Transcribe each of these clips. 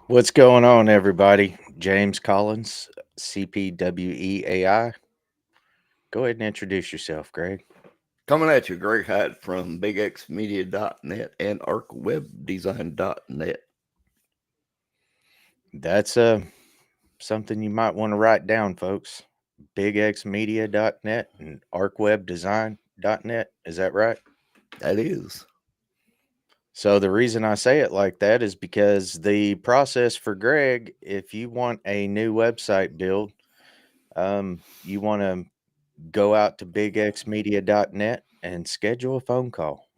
What's going on, everybody? James Collins, CPWE.AI. Go ahead and introduce yourself, Greg. Coming at you, Greg Hyde from BigXmedia.net and ArcWebDesign.net. That's something you might want to write down, folks. BigXmedia.net and ArcWebDesign.net. Is that right? That is. So the reason I say it like that is because the process for Greg, if you want a new website build, you want to go out to bigxmedia.net and schedule a phone call.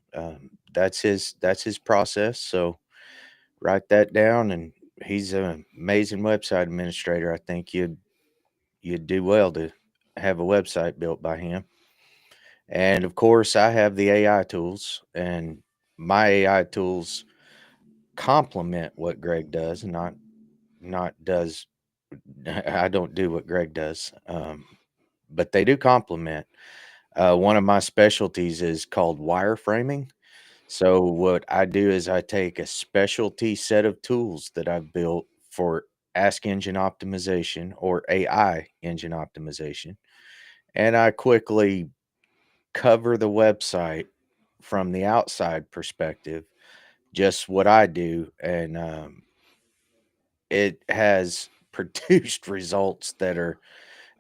That's his process. So write that down, and he's an amazing website administrator. I think you'd do well to have a website built by him. And of course, I have the AI tools, and my AI tools complement what Greg does, and not does. I don't do what Greg does, but they do complement. One of my specialties is called wireframing. So what I do is I take a specialty set of tools that I've built for Ask Engine Optimization or AI engine optimization, and I quickly cover the website from the outside perspective, just what I do, and it has produced results that are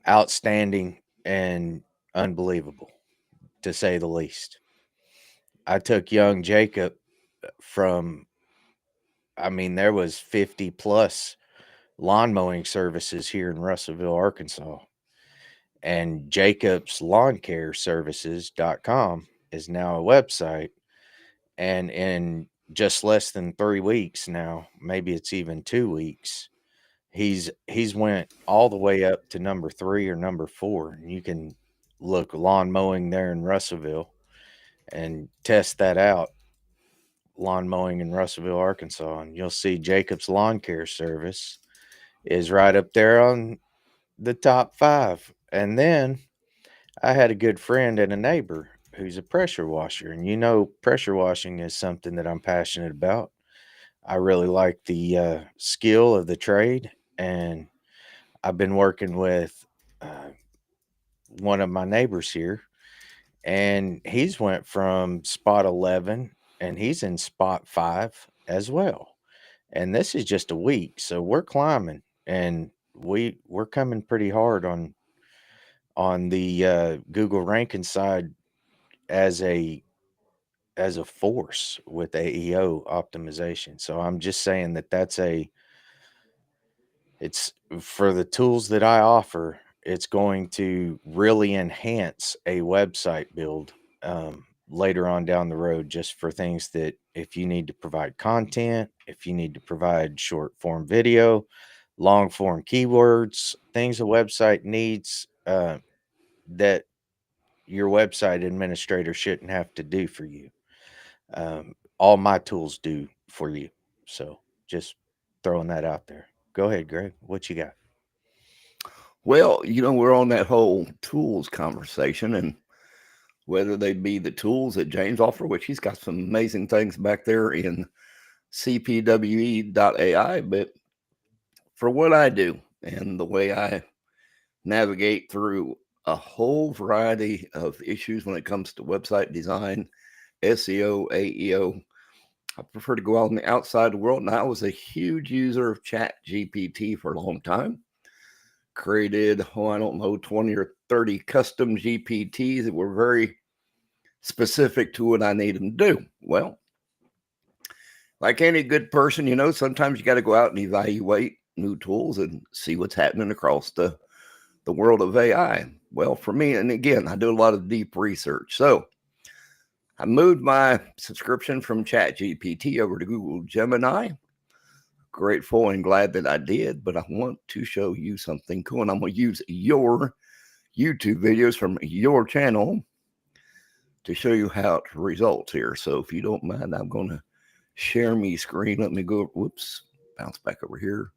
outstanding and unbelievable, to say the least. I took young Jacob from, I mean, there was 50 plus lawn mowing services here in Russellville, Arkansas. And Jacob's Lawn Care Services.com is now a website. And in just less than 3 weeks now, maybe it's even 2 weeks, he's went all the way up to number 3 or number 4. And you can look lawn mowing there in Russellville and test that out, lawn mowing in Russellville, Arkansas, and you'll see Jacob's Lawn Care Service is right up there on the top 5. And then I had a good friend and a neighbor who's a pressure washer, and pressure washing is something that I'm passionate about. I really like the skill of the trade, and I've been working with uh, one of my neighbors here, and he's went from spot 11 and he's in spot 5 as well. And this is just a week, so we're climbing, and we're coming pretty hard on the Google ranking side as a force with AEO optimization. So I'm just saying that it's for the tools that I offer, it's going to really enhance a website build later on down the road, just for things that if you need to provide content, if you need to provide short form video, long form keywords, things a website needs that your website administrator shouldn't have to do for you. All my tools do for you. So just throwing that out there. Go ahead, Greg. What you got? Well, we're on that whole tools conversation, and whether they be the tools that James offer, which he's got some amazing things back there in CPWE.AI, but for what I do and the way I navigate through a whole variety of issues when it comes to website design, SEO, AEO, I prefer to go out on the outside world. And I was a huge user of Chat GPT for a long time. Created, I don't know, 20 or 30 custom GPTs that were very specific to what I needed to do. Well, like any good person, sometimes you got to go out and evaluate new tools and see what's happening across the world of AI. Well, for me, and again, I do a lot of deep research. So I moved my subscription from ChatGPT over to Google Gemini. Grateful and glad that I did, but I want to show you something cool. And I'm going to use your YouTube videos from your channel to show you how it results here. So if you don't mind, I'm going to share me screen. Let me go, whoops, bounce back over here.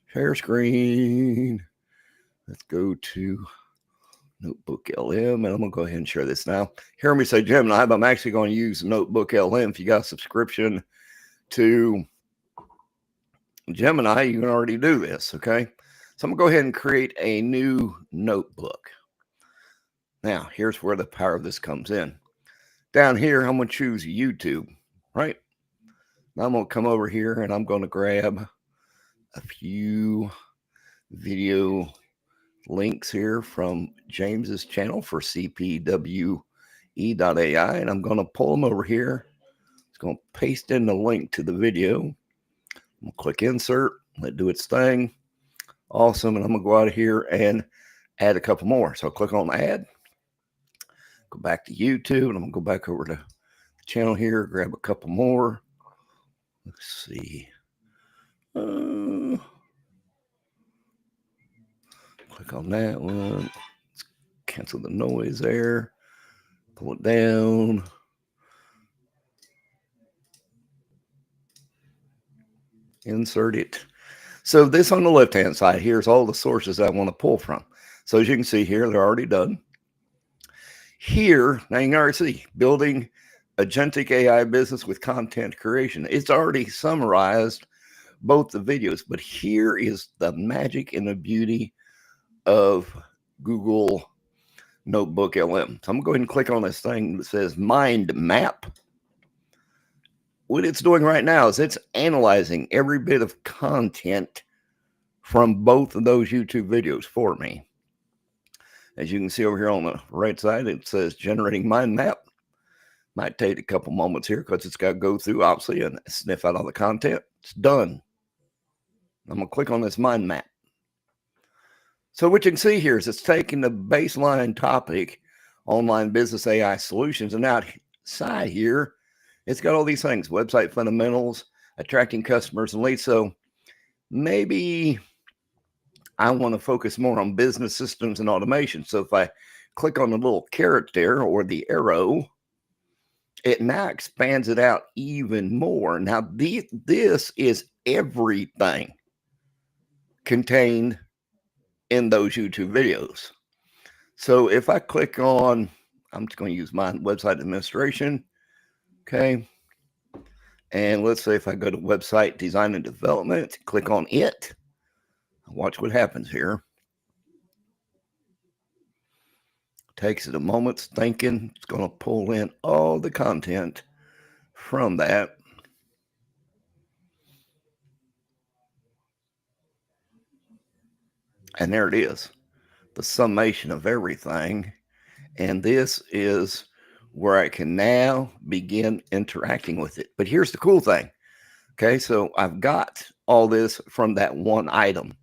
Share screen. Let's go to Notebook LM, and I'm going to go ahead and share this now. Hear me say Gemini, but I'm actually going to use Notebook LM. If you got a subscription to Gemini, you can already do this, okay? So I'm going to go ahead and create a new notebook. Now, here's where the power of this comes in. Down here, I'm going to choose YouTube, right? Now I'm going to come over here and I'm going to grab a few video links here from James's channel for CPWE.AI, and I'm going to pull them over here. It's going to paste in the link to the video. I'm going to click insert, let it do its thing. Awesome. And I'm going to go out of here and add a couple more. So I'll click on add, go back to YouTube, and I'm going to go back over to the channel here, grab a couple more. Let's see. Click on that one. Let's cancel the noise there. Pull it down. Insert it. So this on the left-hand side, here's all the sources I want to pull from. So as you can see here, they're already done. Here, now you can already see, building agentic AI business with content creation. It's already summarized both the videos, but here is the magic and the beauty of Google Notebook LM. So I'm going to go ahead and click on this thing that says Mind Map. What it's doing right now is it's analyzing every bit of content from both of those YouTube videos for me. As you can see over here on the right side, it says generating mind map. Might take a couple moments here because it's got to go through, obviously, and sniff out all the content. It's done. I'm going to click on this mind map. So what you can see here is it's taking the baseline topic, online business AI solutions, and outside here, it's got all these things, website fundamentals, attracting customers and leads. So maybe I want to focus more on business systems and automation. So if I click on the little caret there or the arrow, it now expands it out even more. Now, this is everything contained in those YouTube videos. So if I click on, I'm just going to use my website administration. Okay. And let's say if I go to website design and development, click on it, watch what happens here. Takes it a moment's thinking. It's going to pull in all the content from that. And there it is, the summation of everything. And this is where I can now begin interacting with it. But here's the cool thing. Okay, so I've got all this from that one item.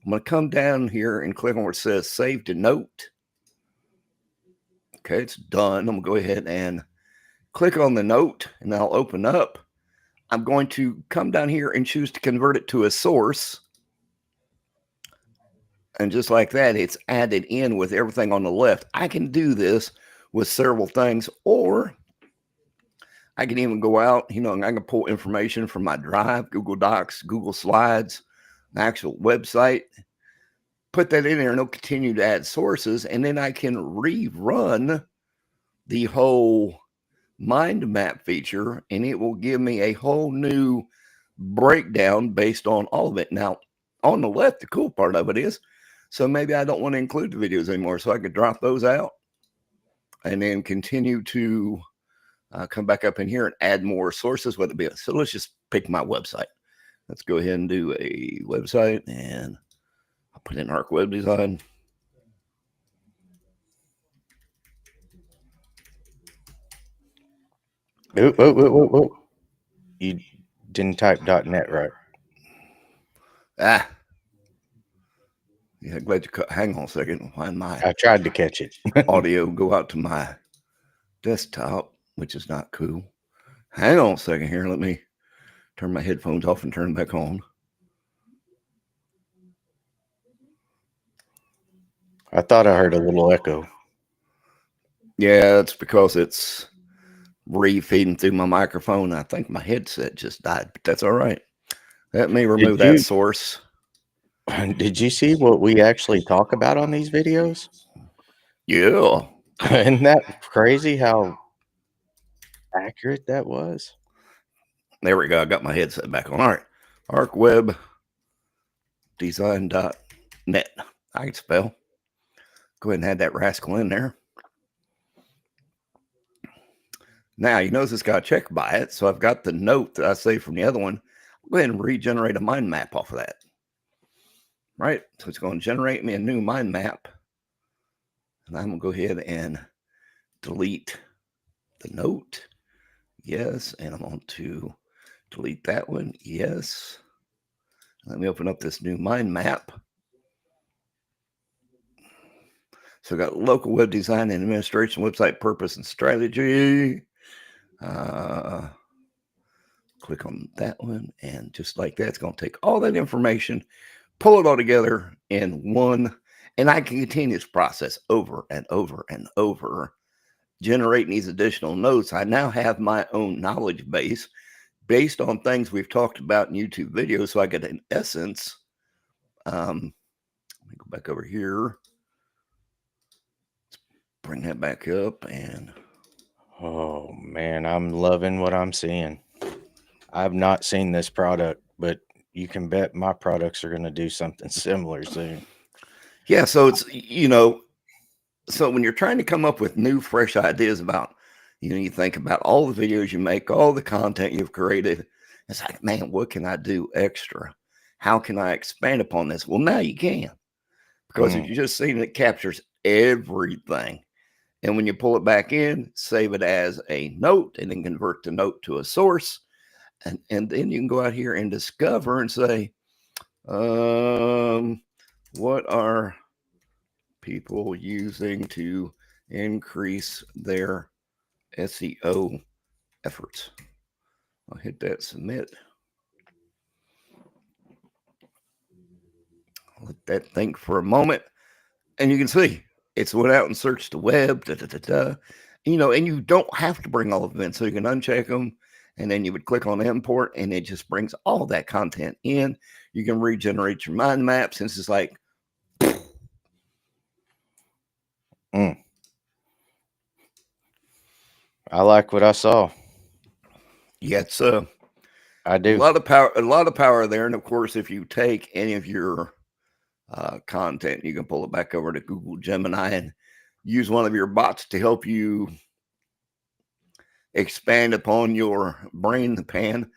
I'm going to come down here and click on where it says save to note. Okay, it's done. I'm going to go ahead and click on the note and I'll open up. I'm going to come down here and choose to convert it to a source. And just like that, it's added in with everything on the left. I can do this with several things, or I can even go out, I can pull information from my Drive, Google Docs, Google Slides, an actual website, put that in there, and it'll continue to add sources. And then I can rerun the whole mind map feature, and it will give me a whole new breakdown based on all of it. Now, on the left, the cool part of it is, so maybe I don't want to include the videos anymore, so I could drop those out and then continue to come back up in here and add more sources, whether it be. So let's just pick my website. Let's go ahead and do a website, and I'll put in Arc Web Design. Oh. You didn't type .net right. Yeah, glad you cut. Hang on a second. Find my I tried to catch it. audio. Go out to my desktop, which is not cool. Hang on a second here. Let me turn my headphones off and turn them back on. I thought I heard a little echo. Yeah, it's because it's re-feeding through my microphone. I think my headset just died, but that's all right. Let me remove that source. Did you see what we actually talk about on these videos? Yeah. Isn't that crazy how accurate that was? There we go. I got my headset back on. All right. arcwebdesign.net. I can spell. Go ahead and add that rascal in there. Now, you notice it's got a check by it, so I've got the note that I saved from the other one. I'll go ahead and regenerate a mind map off of that. Right? So it's going to generate me a new mind map. And I'm going to go ahead and delete the note. Yes. And I'm going to delete that one. Yes. Let me open up this new mind map. So I've got local web design and administration, website purpose and strategy. Click on that one, and just like that, it's going to take all that information, pull it all together in one, and I can continue this process over and over and over, generating these additional notes. I now have my own knowledge base based on things we've talked about in YouTube videos. So I get, in essence, let me go back over here. Let's bring that back up, and Oh man, I'm loving what I'm seeing. I've not seen this product, but you can bet my products are going to do something similar soon. yeah, so it's, so when you're trying to come up with new, fresh ideas about, you think about all the videos you make, all the content you've created. It's like, man, what can I do extra? How can I expand upon this? Well, now you can, because if Mm. you just seen it captures everything. And when you pull it back in, save it as a note and then convert the note to a source. And then you can go out here and discover and say, what are people using to increase their SEO efforts? I'll hit that submit. I'll let that think for a moment. And you can see it's went out and searched the web. Da, da, da, da. And you don't have to bring all of them in. So you can uncheck them. And then you would click on import, and it just brings all that content in. You can regenerate your mind map, since it's like, Mm. I like what I saw. yeah, it's I a do. lot of power there. And of course, if you take any of your content, you can pull it back over to Google Gemini and use one of your bots to help you expand upon your brain pan.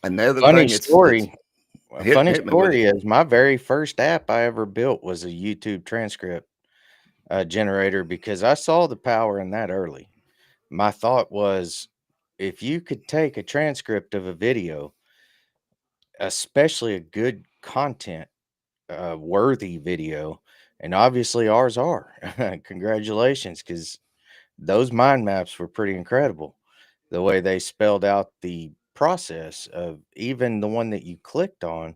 Another Funny thing, it's story. A funny hit me with it. story is my very first app I ever built was a YouTube transcript generator because I saw the power in that early. My thought was if you could take a transcript of a video, especially a good content worthy video, and obviously ours are. Congratulations, because those mind maps were pretty incredible. The way they spelled out the process of even the one that you clicked on,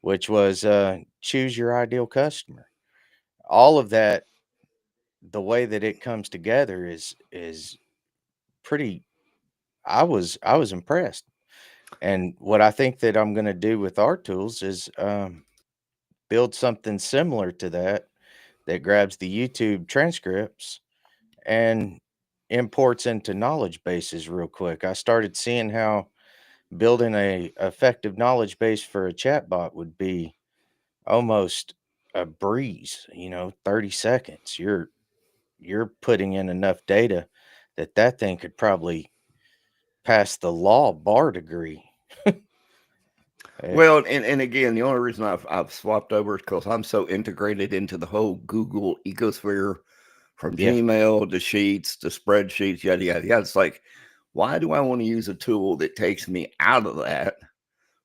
which was choose your ideal customer. All of that, the way that it comes together is pretty. I was impressed, and what I think that I'm going to do with our tools is build something similar to that that grabs the YouTube transcripts and imports into knowledge bases real quick. I started seeing how building a effective knowledge base for a chatbot would be almost a breeze, 30 seconds. You're putting in enough data that that thing could probably pass the law bar degree. Eh, Well, and again, the only reason I've swapped over is because I'm so integrated into the whole Google ecosphere, from yeah, Gmail to Sheets to spreadsheets, yada yada yada. It's like, why do I want to use a tool that takes me out of that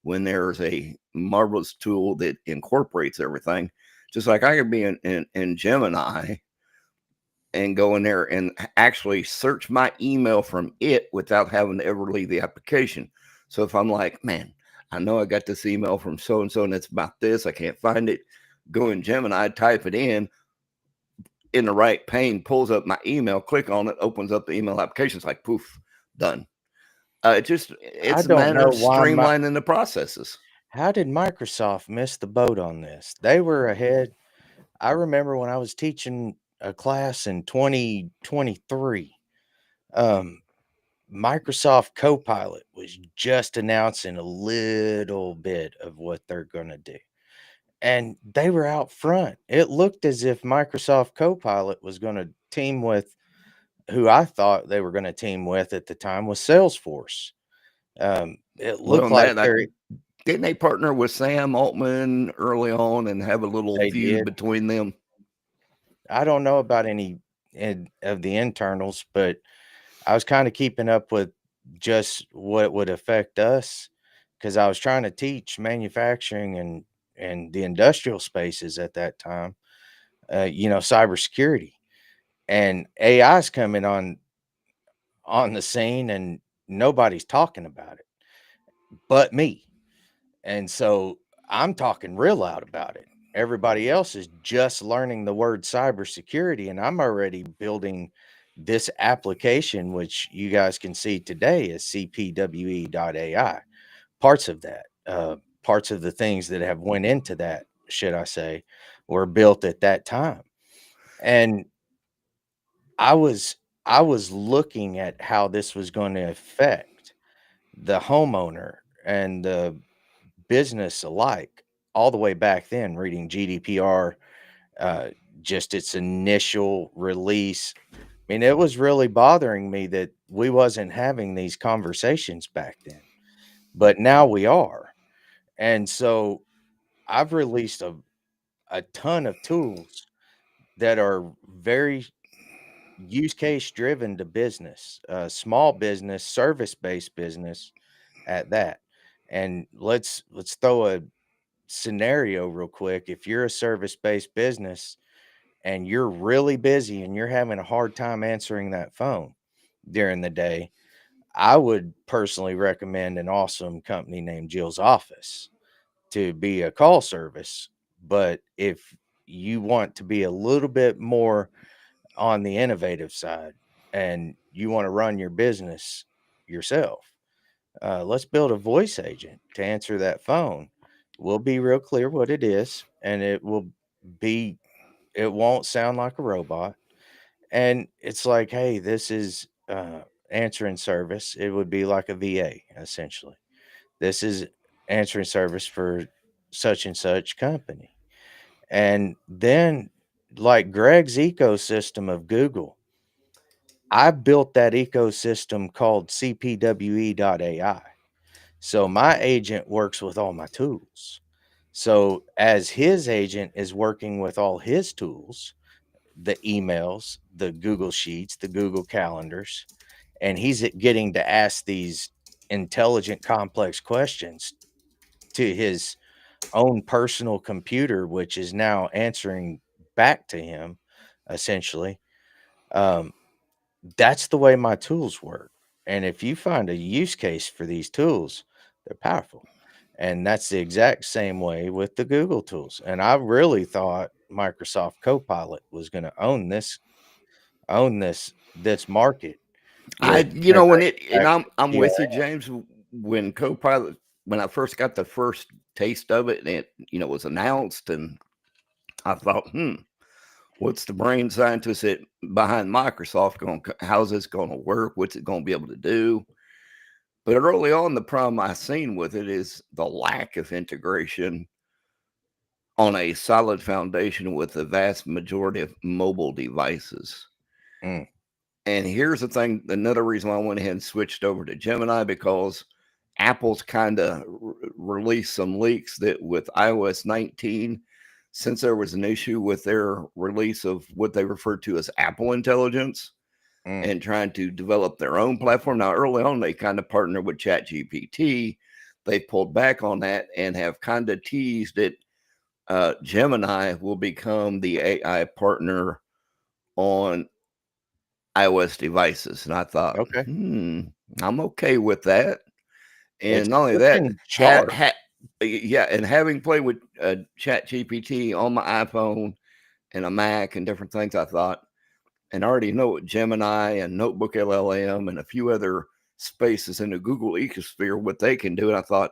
when there's a marvelous tool that incorporates everything? Just like I could be in Gemini and go in there and actually search my email from it without having to ever leave the application. So if I'm like, man, I know I got this email from so and so and it's about this, I can't find it, go in Gemini, type it in the right pane, pulls up my email, click on it, opens up the email application. It's like poof, done. I It's a don't matter know of why streamlining the processes. how did Microsoft miss the boat on this? They were ahead. I remember when I was teaching a class in 2023, um, Microsoft Copilot was just announcing a little bit of what they're going to do. And they were out front. It looked as if Microsoft Copilot was going to team with who I thought they were going to team with at the time was Salesforce. It Well, looked and like that didn't they partner with Sam Altman early on and have a little they feud did. between them? I don't know about any of the internals, but I was kind of keeping up with just what would affect us because I was trying to teach manufacturing and the industrial spaces at that time. Cybersecurity and AI is coming on the scene, and nobody's talking about it but me. And so I'm talking real loud about it. Everybody else is just learning the word cybersecurity, and I'm already building this application, which you guys can see today is CPWE.AI. Parts of that, parts of the things that have went into that, should I say, were built at that time. And I was I was looking at how this was going to affect the homeowner and the business alike all the way back then, reading GDPR, uh, just its initial release. I mean, it was really bothering me that we wasn't having these conversations back then, but now we are. And so I've released a ton of tools that are very use case driven to business, small business, service based business at that. And let's throw a scenario real quick. If you're a service based business and you're really busy and you're having a hard time answering that phone during the day, I would personally recommend an awesome company named Jill's Office to be a call service. But if you want to be a little bit more on the innovative side and you want to run your business yourself, let's build a voice agent to answer that phone. We'll be real clear what it is, and be, it won't sound like a robot. And it's like, hey, this is answering service. It would be like a VA, essentially. This is answering service for such and such company. And then, like Greg's ecosystem of Google, I built that ecosystem called CPWE.AI. So my agent works with all my tools. So as his agent is working with all his tools, the emails, the Google Sheets, the Google Calendars, and he's getting to ask these intelligent, complex questions to his own personal computer, which is now answering back to him, essentially. Um, that's the way my tools work. And if you find a use case for these tools, they're powerful. And that's the exact same way with the Google tools. And I really thought Microsoft Copilot was going to own this market with And integrating I'm back with you, James. When Copilot, when I first got the first taste of it, and it was announced, and I thought, what's the brain scientist behind Microsoft going? How's this going to work? What's it going to be able to do? But early on, the problem I seen with it is the lack of integration on a solid foundation with the vast majority of mobile devices. Mm, And here's the thing, another reason why I went ahead and switched over to Gemini, because Apple's kind of released some leaks that with iOS 19, since there was an issue with their release of what they refer to as Apple Intelligence mm, and trying to develop their own platform. Now, early on, they kind of partnered with ChatGPT. They pulled back on that and have kind of teased that Gemini will become the AI partner on iOS devices. And I thought, okay. I'm okay with that. It's And not only that, clicking sharp. yeah, and having played with Chat GPT on my iPhone and a Mac and different things, I thought, and I already know what Gemini and Notebook LLM and a few other spaces in the Google ecosphere, what they can do. And I thought,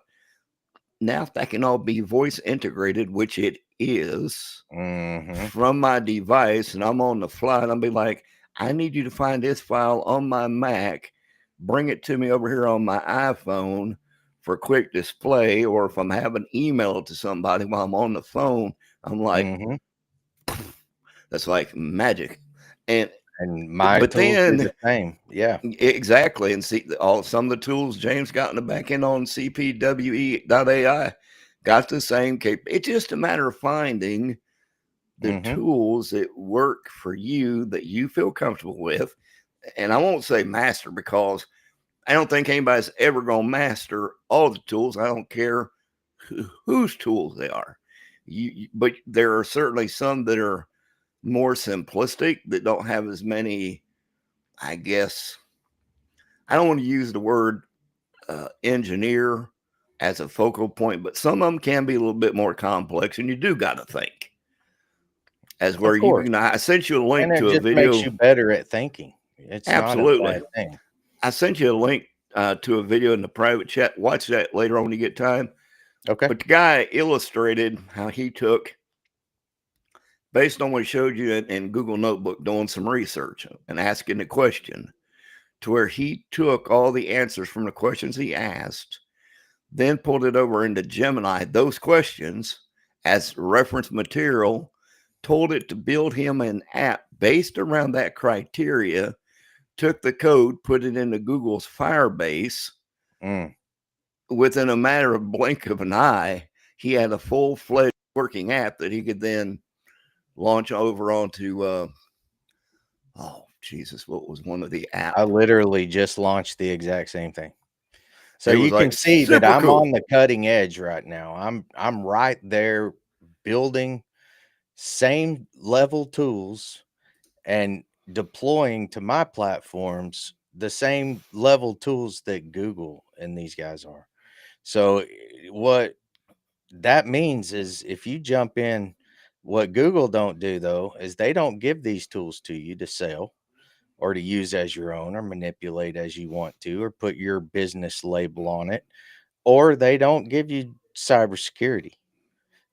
now if that can all be voice integrated, which it is, Hmm. from my device, and I'm on the fly, and I'll be like, I need you to find this file on my Mac bring it to me over here on my iPhone for quick display, or if I'm having email it to somebody while I'm on the phone, I'm like, Mm-hmm. that's like magic. And And my but tools do the then same. Yeah. exactly, and see all some of the tools James got in the back end on CPWE.AI got the same It's just a matter of finding the Mm-hmm. tools that work for you that you feel comfortable with. And I won't say master, because I don't think anybody's ever going to master all the tools. I don't care whose tools they are. But there are certainly some that are more simplistic, that don't have as many, I guess. I don't want to use the word engineer as a focal point, but some of them can be a little bit more complex, and you do got to think. As where Of you course. can, I sent you a And link it to a just makes video. you better at thinking. It's not a Absolutely. bad thing. I sent you a link to a video in the private chat. Watch that later on when you get time. Okay. But the guy illustrated how he took, based on what he showed you in Google Notebook, doing some research and asking the question, to where he took all the answers from the questions he asked, then pulled it over into Gemini, those questions as reference material, told it to build him an app based around that criteria, took the code, put it into Google's Firebase. Mm. Within a matter of blink of an eye, he had a full-fledged working app that he could then launch over onto oh Jesus, what was one of the I app? literally just launched the exact same thing. So It you was can like see that super I'm cool. on the cutting edge right now. I'm right there building same level tools and deploying to my platforms the same level tools that Google and these guys are. So what that means is if you jump in, what Google don't do though is they don't give these tools to you to sell or to use as your own or manipulate as you want to or put your business label on it, or they don't give you cybersecurity.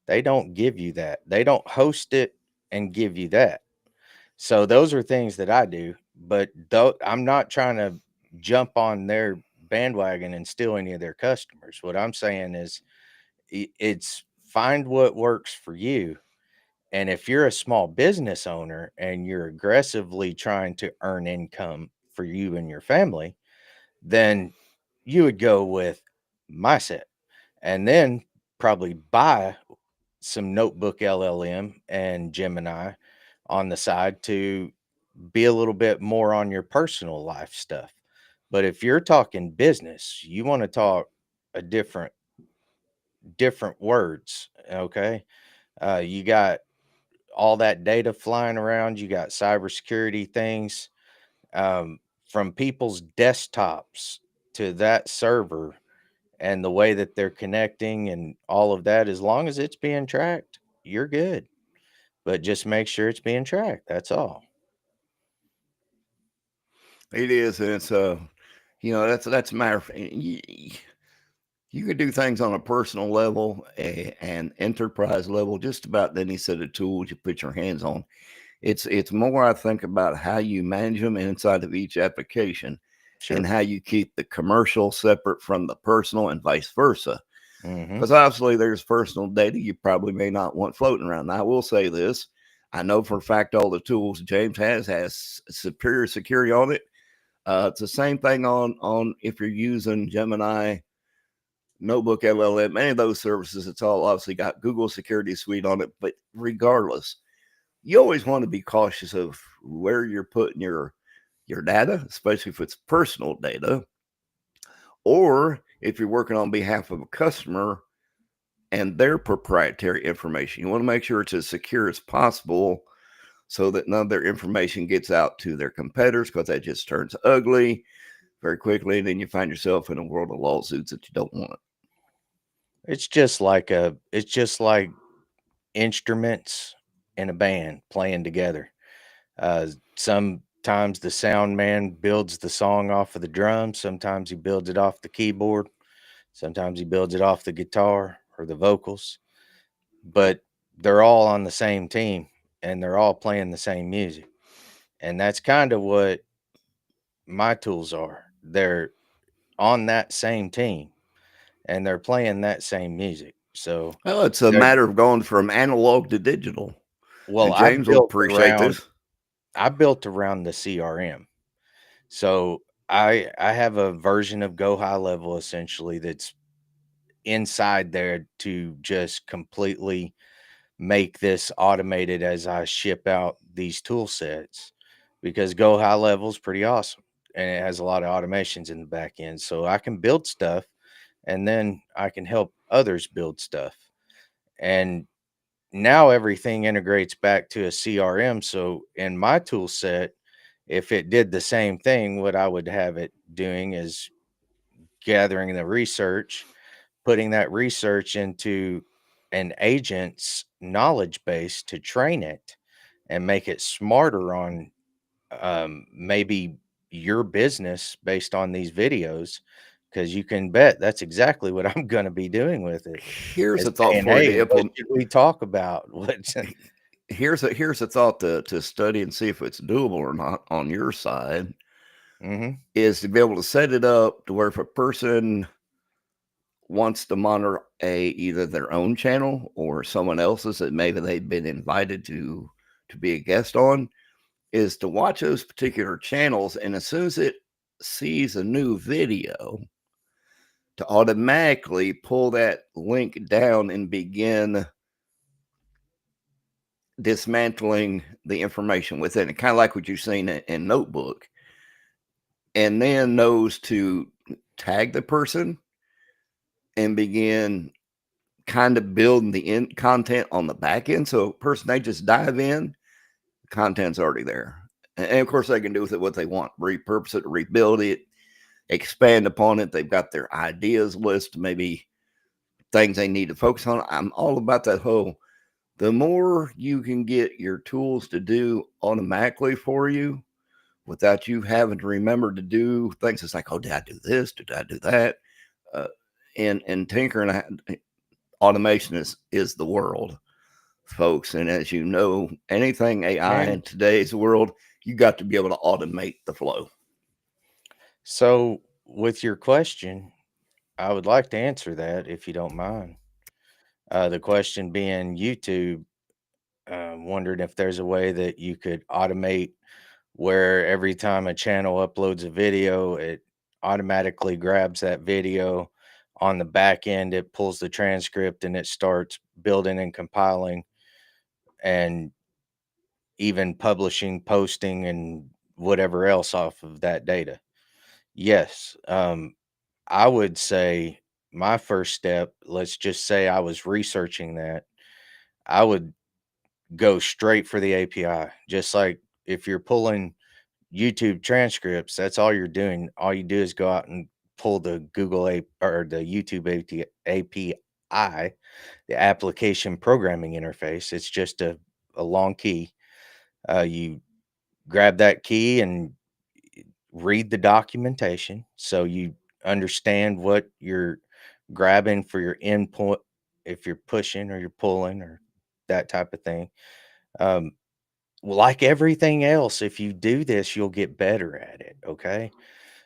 They don't give you that. They don't host it and give you that. So those are things that I do, but though I'm not trying to jump on their bandwagon and steal any of their customers. What I'm saying is it's find what works for you. And if you're a small business owner and you're aggressively trying to earn income for you and your family, then you would go with my set and then probably buy some notebook LLM and Gemini on the side to be a little bit more on your personal life stuff. But if you're talking business, you want to talk a different words, okay? You got all that data flying around, you got cybersecurity things um, from people's desktops to that server and the way that they're connecting and all of that. As long as it's being tracked, you're good. But just make sure it's being tracked. That's all. It is, and it's that's a matter of you can do things on a personal level and enterprise level, just about any set of tools you put your hands on. It's more, I think, about how you manage them inside of each application, and Sure. how you keep the commercial separate from the personal, and vice versa. Hmm. Because obviously there's personal data you probably may not want floating around. Now, I will say this. I know for a fact all the tools James has superior security on it. It's the same thing on if you're using Gemini, Notebook LLM, any of those services. It's all obviously got Google Security Suite on it. But regardless, you always want to be cautious of where you're putting your data, especially if it's personal data, or if you're working on behalf of a customer and their proprietary information. You want to make sure it's as secure as possible, so that none of their information gets out to their competitors, because that just turns ugly very quickly. And then you find yourself in a world of lawsuits that you don't want. It's just like instruments in a band playing together. Sometimes the sound man builds the song off of the drums. Sometimes he builds it off the keyboard. Sometimes he builds it off the guitar or the vocals. But they're all on the same team and they're all playing the same music. And that's kind of what my tools are. they're on that same team and they're playing that same music. So Well, it's a they're matter of going from analog to digital. well, And James will appreciate this. I built around the CRM. So I have a version of Go High Level essentially that's inside there to just completely make this automated as I ship out these tool sets, because Go High Level is pretty awesome and it has a lot of automations in the back end. So I can build stuff and then I can help others build stuff. And now everything integrates back to a CRM. So in my tool set, if it did the same thing, what I would have it doing is gathering the research, putting that research into an agent's knowledge base to train it and make it smarter on maybe your business based on these videos. Because you can bet that's exactly what I'm going to be doing with it. Here's Is a thought saying, for you hey, to what implement. should we talk about? What? Here's a thought to study and see if it's doable or not on your side, Hmm. is to be able to set it up to where if a person wants to monitor either their own channel or someone else's that maybe they've been invited to be a guest on, is to watch those particular channels, and as soon as it sees a new video, to automatically pull that link down and begin dismantling the information within it, kind of like what you've seen in Notebook, and then knows to tag the person and begin kind of building the content on the back end. So person, they just dive in, the content's already there. And of course they can do with it what they want, repurpose it, rebuild it, expand upon it. They've got their ideas list, maybe things they need to focus on. I'm all about that whole, the more you can get your tools to do automatically for you without you having to remember to do things. It's like, oh, did I do this? Did I do that? Uh, and tinkering, automation is the world, folks. And as you know, anything AI in And today's world, you got to be able to automate the flow. so, with your question, I would like to answer that if you don't mind. The question being YouTube, wondered if there's a way that you could automate where every time a channel uploads a video, it automatically grabs that video. On the back end, it pulls the transcript and it starts building and compiling and even publishing, posting, and whatever else off of that data. Yes. I would say my first step, let's just say I was researching that, I would go straight for the API. Just like if you're pulling YouTube transcripts, that's all you're doing. All you do is go out and pull the Google A or the YouTube API, the application programming interface. It's just a long key. You grab that key and read the documentation so you understand what you're grabbing for your input, if you're pushing or you're pulling or that type of thing. Um, like everything else, if you do this, you'll get better at it. Okay.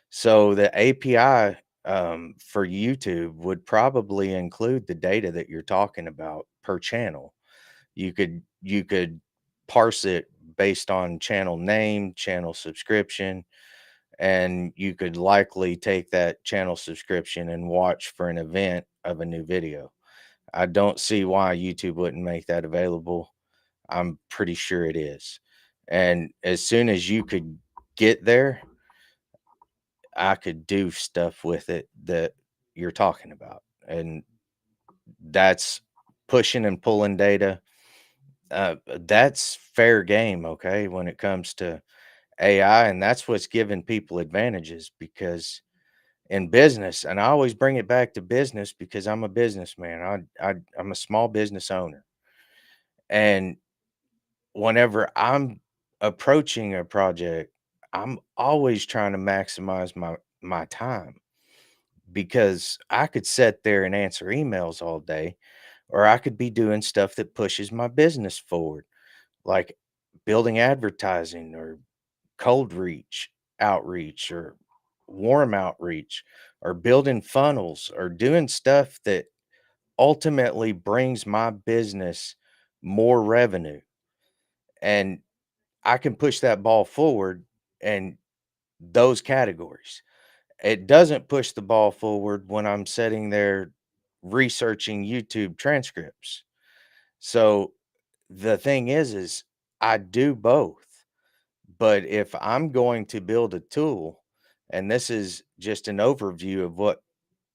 So the API for YouTube would probably include the data that you're talking about per channel. You could parse it based on channel name, channel subscription, and you could likely take that channel subscription and watch for an event of a new video. I don't see why YouTube wouldn't make that available. I'm pretty sure it is. And as soon as you could get there, I could do stuff with it that you're talking about. And that's pushing and pulling data. That's fair game, okay, when it comes to AI. And that's what's giving people advantages because in business, and I always bring it back to business because I'm a businessman. I'm a small business owner. And whenever I'm approaching a project, I'm always trying to maximize my time because I could sit there and answer emails all day, or I could be doing stuff that pushes my business forward, like building advertising or cold reach, outreach, or warm outreach or building funnels or doing stuff that ultimately brings my business more revenue. And I can push that ball forward in those categories. It doesn't push the ball forward when I'm sitting there researching YouTube transcripts. So the thing is I do both. But if I'm going to build a tool, and this is just an overview of what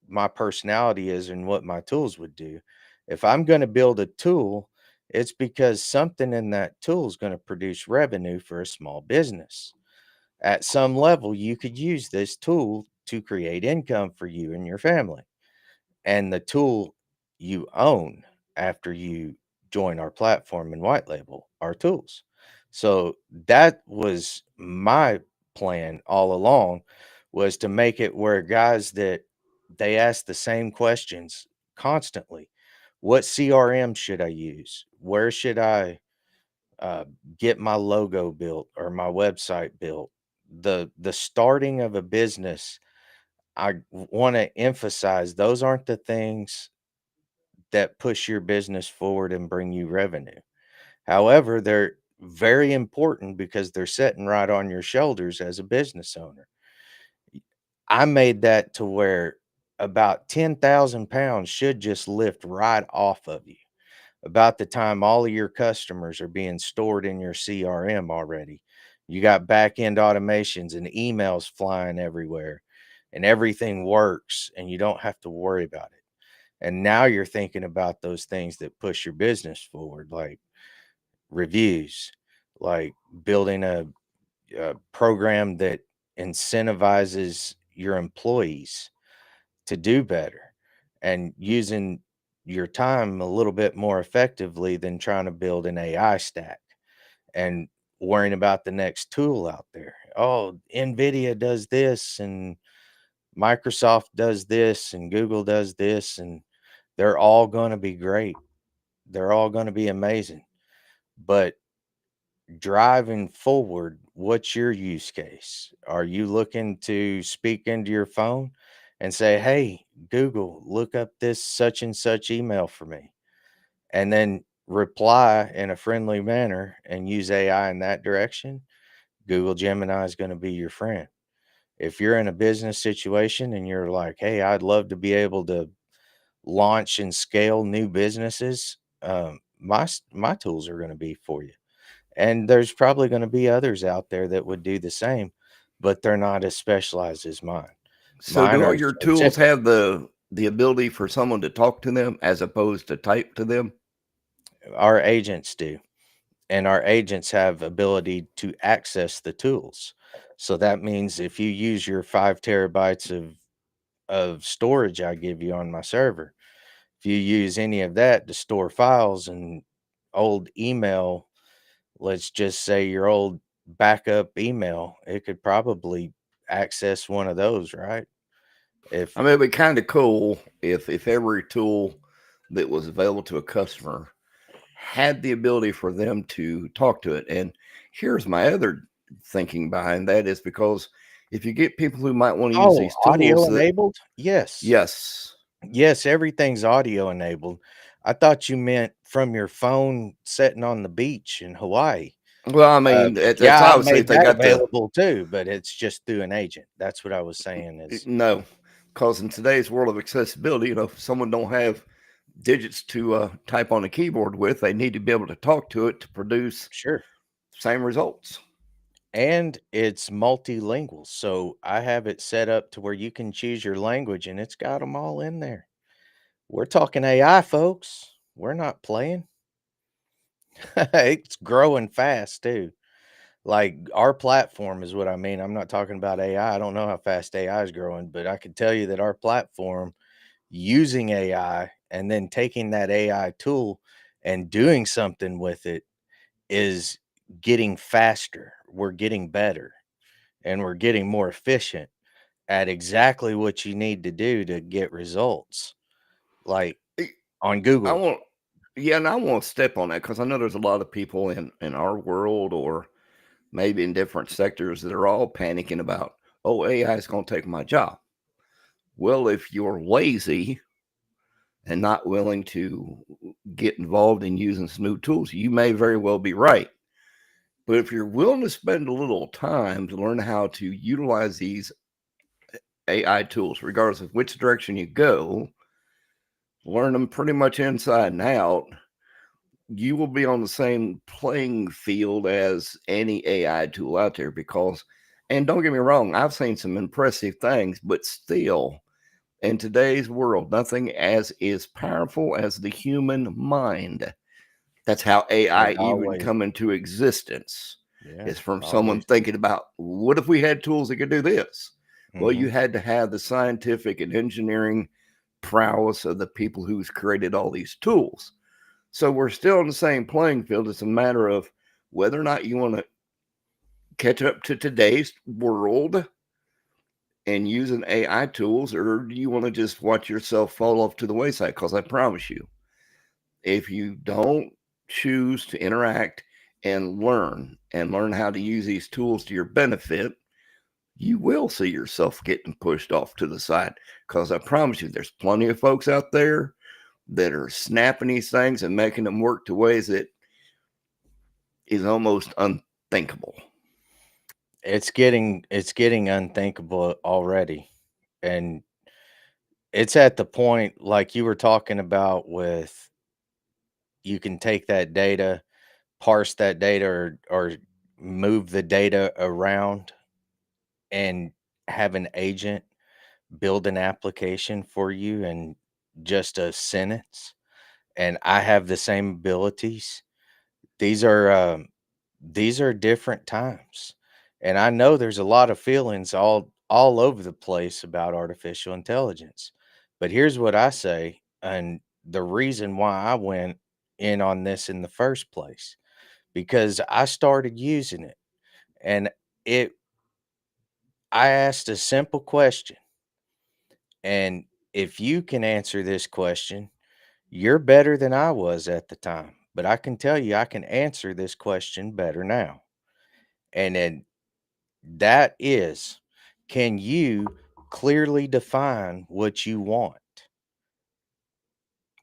my personality is and what my tools would do. If I'm going to build a tool, it's because something in that tool is going to produce revenue for a small business. At some level, you could use this tool to create income for you and your family. And the tool you own after you join our platform and white label our tools. So that was my plan all along, was to make it where guys that they ask the same questions constantly. What CRM should I use? Where should I uh, get my logo built or my website built? The starting of a business, I want to emphasize those aren't the things that push your business forward and bring you revenue. However, they're very important because they're sitting right on your shoulders as a business owner. I made that to where about 10,000 pounds should just lift right off of you. About the time all of your customers are being stored in your CRM already. You got back end automations and emails flying everywhere, and everything works, and you don't have to worry about it. And now you're thinking about those things that push your business forward, like reviews, like building a program that incentivizes your employees to do better, and using your time a little bit more effectively than trying to build an AI stack and worrying about the next tool out there. Oh, NVIDIA does this and Microsoft does this and Google does this, and they're all going to be great. They're all going to be amazing. But driving forward, what's your use case? Are you looking to speak into your phone and say, "Hey, Google, look up this such and such email for me," and then reply in a friendly manner and use AI in that direction? Google Gemini is going to be your friend. If you're in a business situation and you're like, "Hey, I'd love to be able to launch and scale new businesses," my tools are going to be for you. And there's probably going to be others out there that would do the same, but they're not as specialized as mine. So Mine do all are your tools specific. have the ability for someone to talk to them as opposed to type to them? Our agents do, and our agents have ability to access the tools. So that means if you use your 5 terabytes of storage I give you on my server, if you use any of that to store files and old email, let's just say your old backup email, it could probably access one of those, right? If I mean, it'd be kind of cool if every tool that was available to a customer had the ability for them to talk to it. And here's my other thinking behind that is because if you get people who might want to use oh, these audio tools that, enabled? Yes. yes. Yes, everything's audio enabled. I thought you meant from your phone sitting on the beach in Hawaii. Well, I mean, that's Yeah, I obviously made if they that got the, available too, but it's just through an agent. That's what I was saying is no, because in today's world of accessibility, if someone don't have digits to type on a keyboard with, they need to be able to talk to it to produce sure. same results. And it's multilingual. So I have it set up to where you can choose your language and it's got them all in there. We're talking AI, folks. We're not playing. It's growing fast too. Like our platform is what I mean. I'm not talking about AI. I don't know how fast AI is growing, but I can tell you that our platform using AI and then taking that AI tool and doing something with it is getting faster. We're getting better and we're getting more efficient at exactly what you need to do to get results. Like on I Google. want, yeah, and I want to step on that because I know there's a lot of people in our world or maybe in different sectors that are all panicking about, oh, AI is going to take my job. Well, if you're lazy and not willing to get involved in using some new tools, you may very well be right. But if you're willing to spend a little time to learn how to utilize these AI tools, regardless of which direction you go, learn them pretty much inside and out, you will be on the same playing field as any AI tool out there. Because, and don't get me wrong, I've seen some impressive things, but still, in today's world, nothing as powerful as the human mind. That's how AI It even always, come into existence. yeah, Is from someone always. thinking about, what if we had tools that could do this? Well, Hmm. you had to have the scientific and engineering prowess of the people who's created all these tools. So we're still in the same playing field. It's a matter of whether or not you want to catch up to today's world and using AI tools, or do you want to just watch yourself fall off to the wayside? Because I promise you, if you don't choose to interact and learn how to use these tools to your benefit, you will see yourself getting pushed off to the side. Because I promise you, there's plenty of folks out there that are snapping these things and making them work to ways that is almost unthinkable. It's getting unthinkable already. And it's at the point like you were talking about with you can take that data, parse that data or move the data around and have an agent build an application for you in just a sentence. And I have the same abilities. These are these are different times. And I know there's a lot of feelings all over the place about artificial intelligence. But here's what I say, and the reason why I went in on this in the first place, because I started using it and it I asked a simple question. And if you can answer this question, you're better than I was at the time. But I can tell you I can answer this question better now. And then that is, can you clearly define what you want?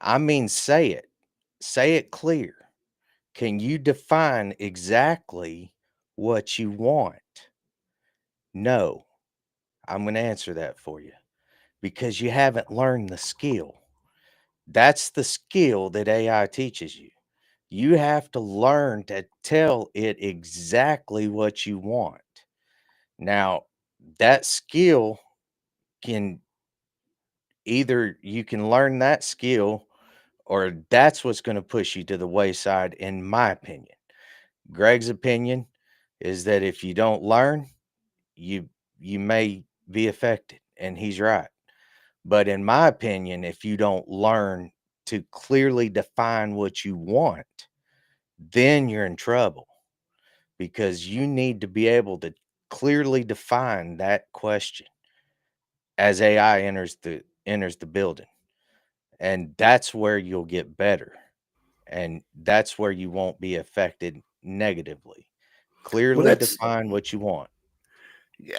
I mean, say it clear. Can you define exactly what you want? No, I'm going to answer that for you because you haven't learned the skill. That's the skill that AI teaches you. You have to learn to tell it exactly what you want. Now, that skill can either you can learn that skill or that's what's going to push you to the wayside, in my opinion. Greg's opinion is that if you don't learn, you you may be affected, and he's right. But in my opinion, if you don't learn to clearly define what you want, then you're in trouble because you need to be able to clearly define that question as AI enters the building. And that's where you'll get better. And that's where you won't be affected negatively. Well, Clearly that's, define what you want.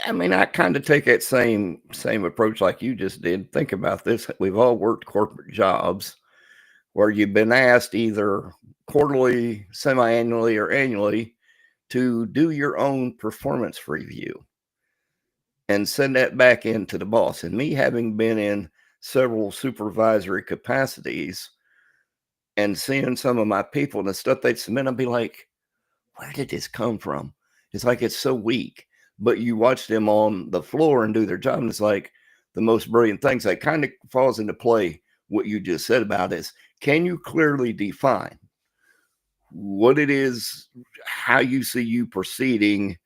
I mean, I kind of take that same approach like you just did. Think about this. We've all worked corporate jobs where you've been asked either quarterly, semi-annually, or annually to do your own performance review and send that back into the boss. And me having been in several supervisory capacities and seeing some of my people and the stuff they'd submit, I'd be like, where did this come from? It's like it's so weak. But you watch them on the floor and do their job, and it's like the most brilliant things. That kind of falls into play what you just said about is, can you clearly define what it is, how you see you proceeding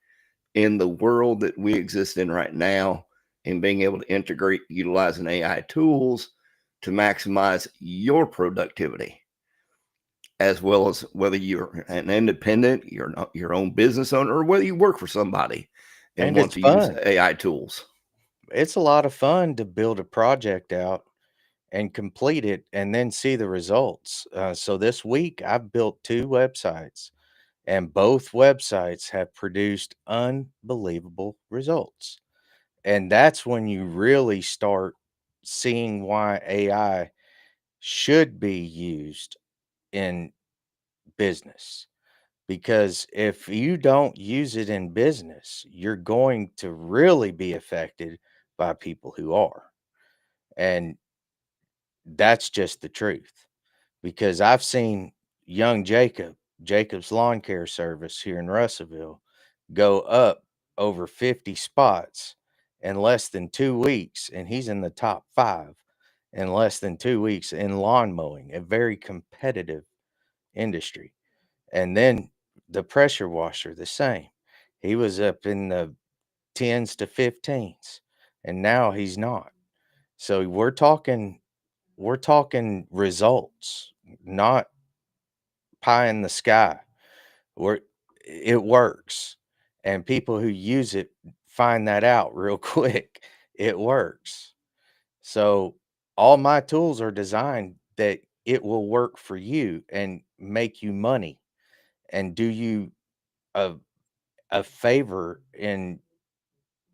in the world that we exist in right now, and being able to integrate utilizing AI tools to maximize your productivity, as well as whether you're an independent, you're not your own business owner, or whether you work for somebody and And want it's to use fun. AI tools. It's a lot of fun to build a project out and complete it and then see the results. So this week, I've built two websites, and both websites have produced unbelievable results. And that's when you really start seeing why AI should be used in business. Because if you don't use it in business, you're going to really be affected by people who are. And that's just the truth. Because I've seen young Jacob's Lawn Care Service here in Russellville, go up over 50 spots in less than 2 weeks. And he's in the top five in less than 2 weeks in lawn mowing, a very competitive industry. And then the pressure washer, the same. He was up in the tens to 15s, and now he's not. So we're talking results, not pie in the sky. We're It works. And people who use it find that out real quick. It works. So all my tools are designed that it will work for you and make you money and do you a a favor in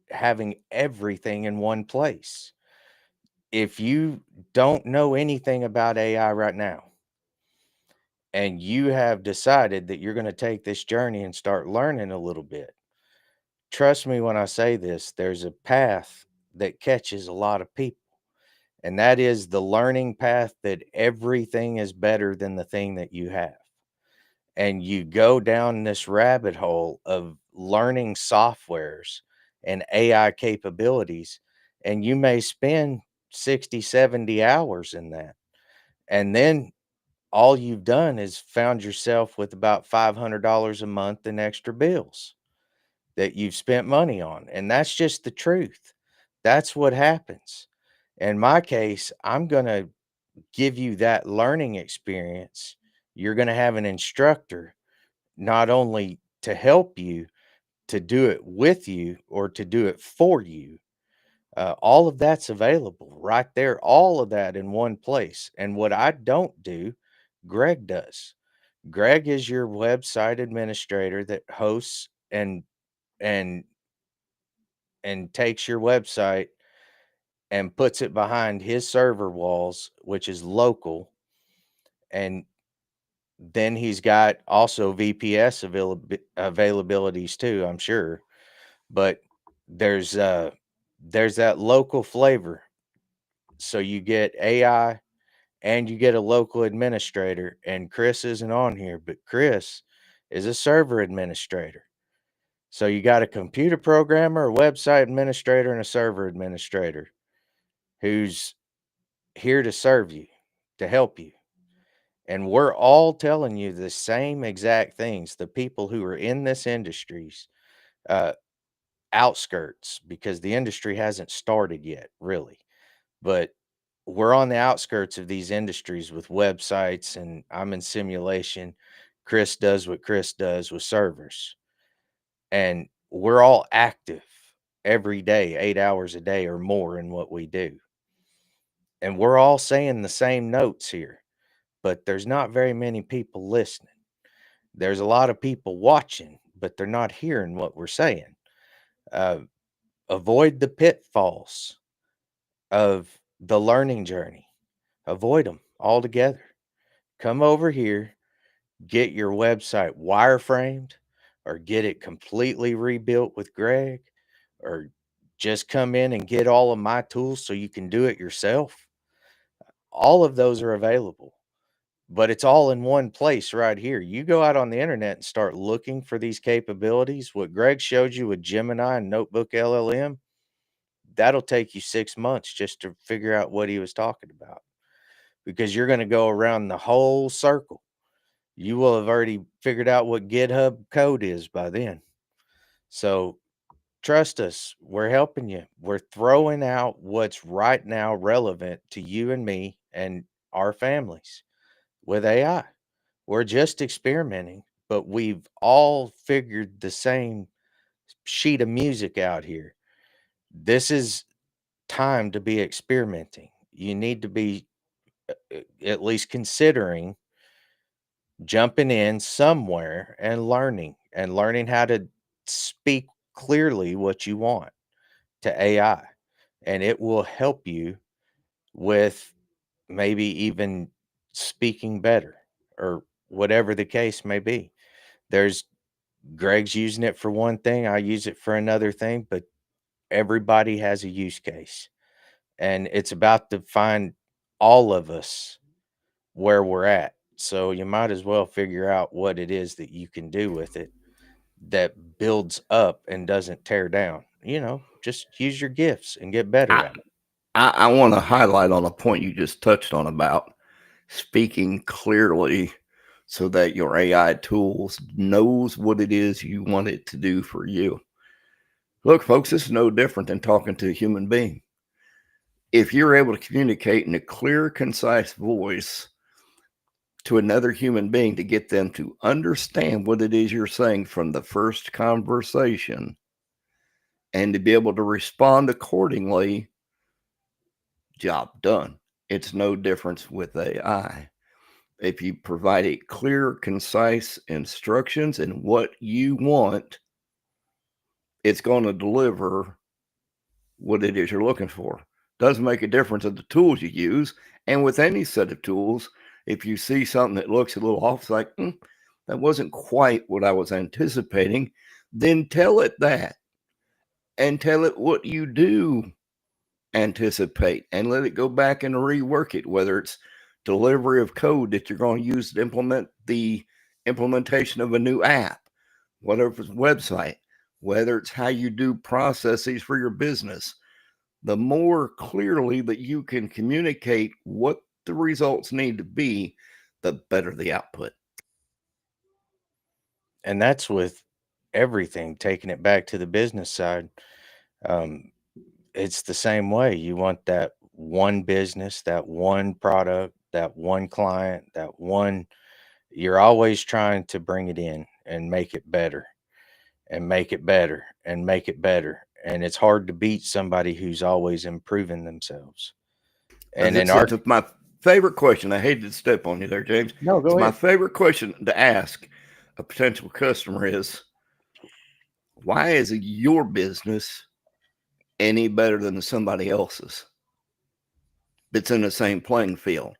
having everything in one place. If you don't know anything about AI right now and you have decided that you're going to take this journey and start learning a little bit, trust me when I say this, there's a path that catches a lot of people. And that is the learning path that everything is better than the thing that you have. And you go down this rabbit hole of learning softwares and AI capabilities, and you may spend 60, 70 hours in that. And then all you've done is found yourself with about $500 a month in extra bills that you've spent money on. And that's just the truth. That's what happens. In my case, I'm going to give you that learning experience. You're going to have an instructor not only to help you, to do it with you, or to do it for you. All of that's available right there, all of that in one place. And what I don't do, Greg does. Greg is your website administrator that hosts and and takes your website and puts it behind his server walls, which is local. And then he's got also VPS availabilities too, I'm sure. But there's uh there's that local flavor. So you get AI and you get a local administrator, and Chris isn't on here, but Chris is a server administrator. So you got a computer programmer, a website administrator, and a server administrator who's here to serve you, to help you. And we're all telling you the same exact things. The people who are in this industry's uh, outskirts, because the industry hasn't started yet, really. But we're on the outskirts of these industries with websites, and I'm in simulation. Chris does what Chris does with servers. And we're all active every day, 8 hours a day or more in what we do. And we're all saying the same notes here, but there's not very many people listening. There's a lot of people watching, but they're not hearing what we're saying. Uh, Avoid the pitfalls of the learning journey. Avoid them altogether. Come over here, get your website wireframed, or get it completely rebuilt with Greg, or just come in and get all of my tools so you can do it yourself. All of those are available, but it's all in one place right here. You go out on the internet and start looking for these capabilities. What Greg showed you with Gemini and Notebook LLM, that'll take you 6 months just to figure out what he was talking about, because you're going to go around the whole circle. You will have already figured out what GitHub code is by then. So trust us, we're helping you. We're throwing out what's right now relevant to you and me and our families with AI. We're just experimenting, but we've all figured the same sheet of music out here. This is time to be experimenting. You need to be at least considering jumping in somewhere and learning how to speak clearly what you want. to AI, and it will help you with maybe even speaking better or whatever the case may be. There's Greg's using it for one thing, I use it for another thing, but everybody has a use case. And it's about to find all of us where we're at. So you might as well figure out what it is that you can do with it that builds up and doesn't tear down. Just use your gifts and get better I, at it. I want to highlight on a point you just touched on about speaking clearly so that your AI tools knows what it is you want it to do for you. Look, folks, this is no different than talking to a human being. If you're able to communicate in a clear, concise voice to another human being to get them to understand what it is you're saying from the first conversation and to be able to respond accordingly, job done. It's no difference with AI. If you provide it clear, concise instructions and what you want, it's going to deliver what it is you're looking for. Does make a difference of the tools you use. And with any set of tools, if you see something that looks a little off, it's like, that wasn't quite what I was anticipating, then tell it that and tell it what you do anticipate and let it go back and rework it, whether it's delivery of code that you're going to use to implement the implementation of a new app, whether it's website, whether it's how you do processes for your business. The more clearly that you can communicate what the results need to be, the better the output. And that's with everything, taking it back to the business side. Um, it's the same way. You want that one business, that one product, that one client, that one. You're always trying to bring it in and make it better and make it better and make it better. And it's hard to beat somebody who's always improving themselves. And in our. It's my favorite question. I hated to step on you there, James. No, It's go my ahead. favorite question to ask a potential customer is, why is your business any better than somebody else's that's in the same playing field?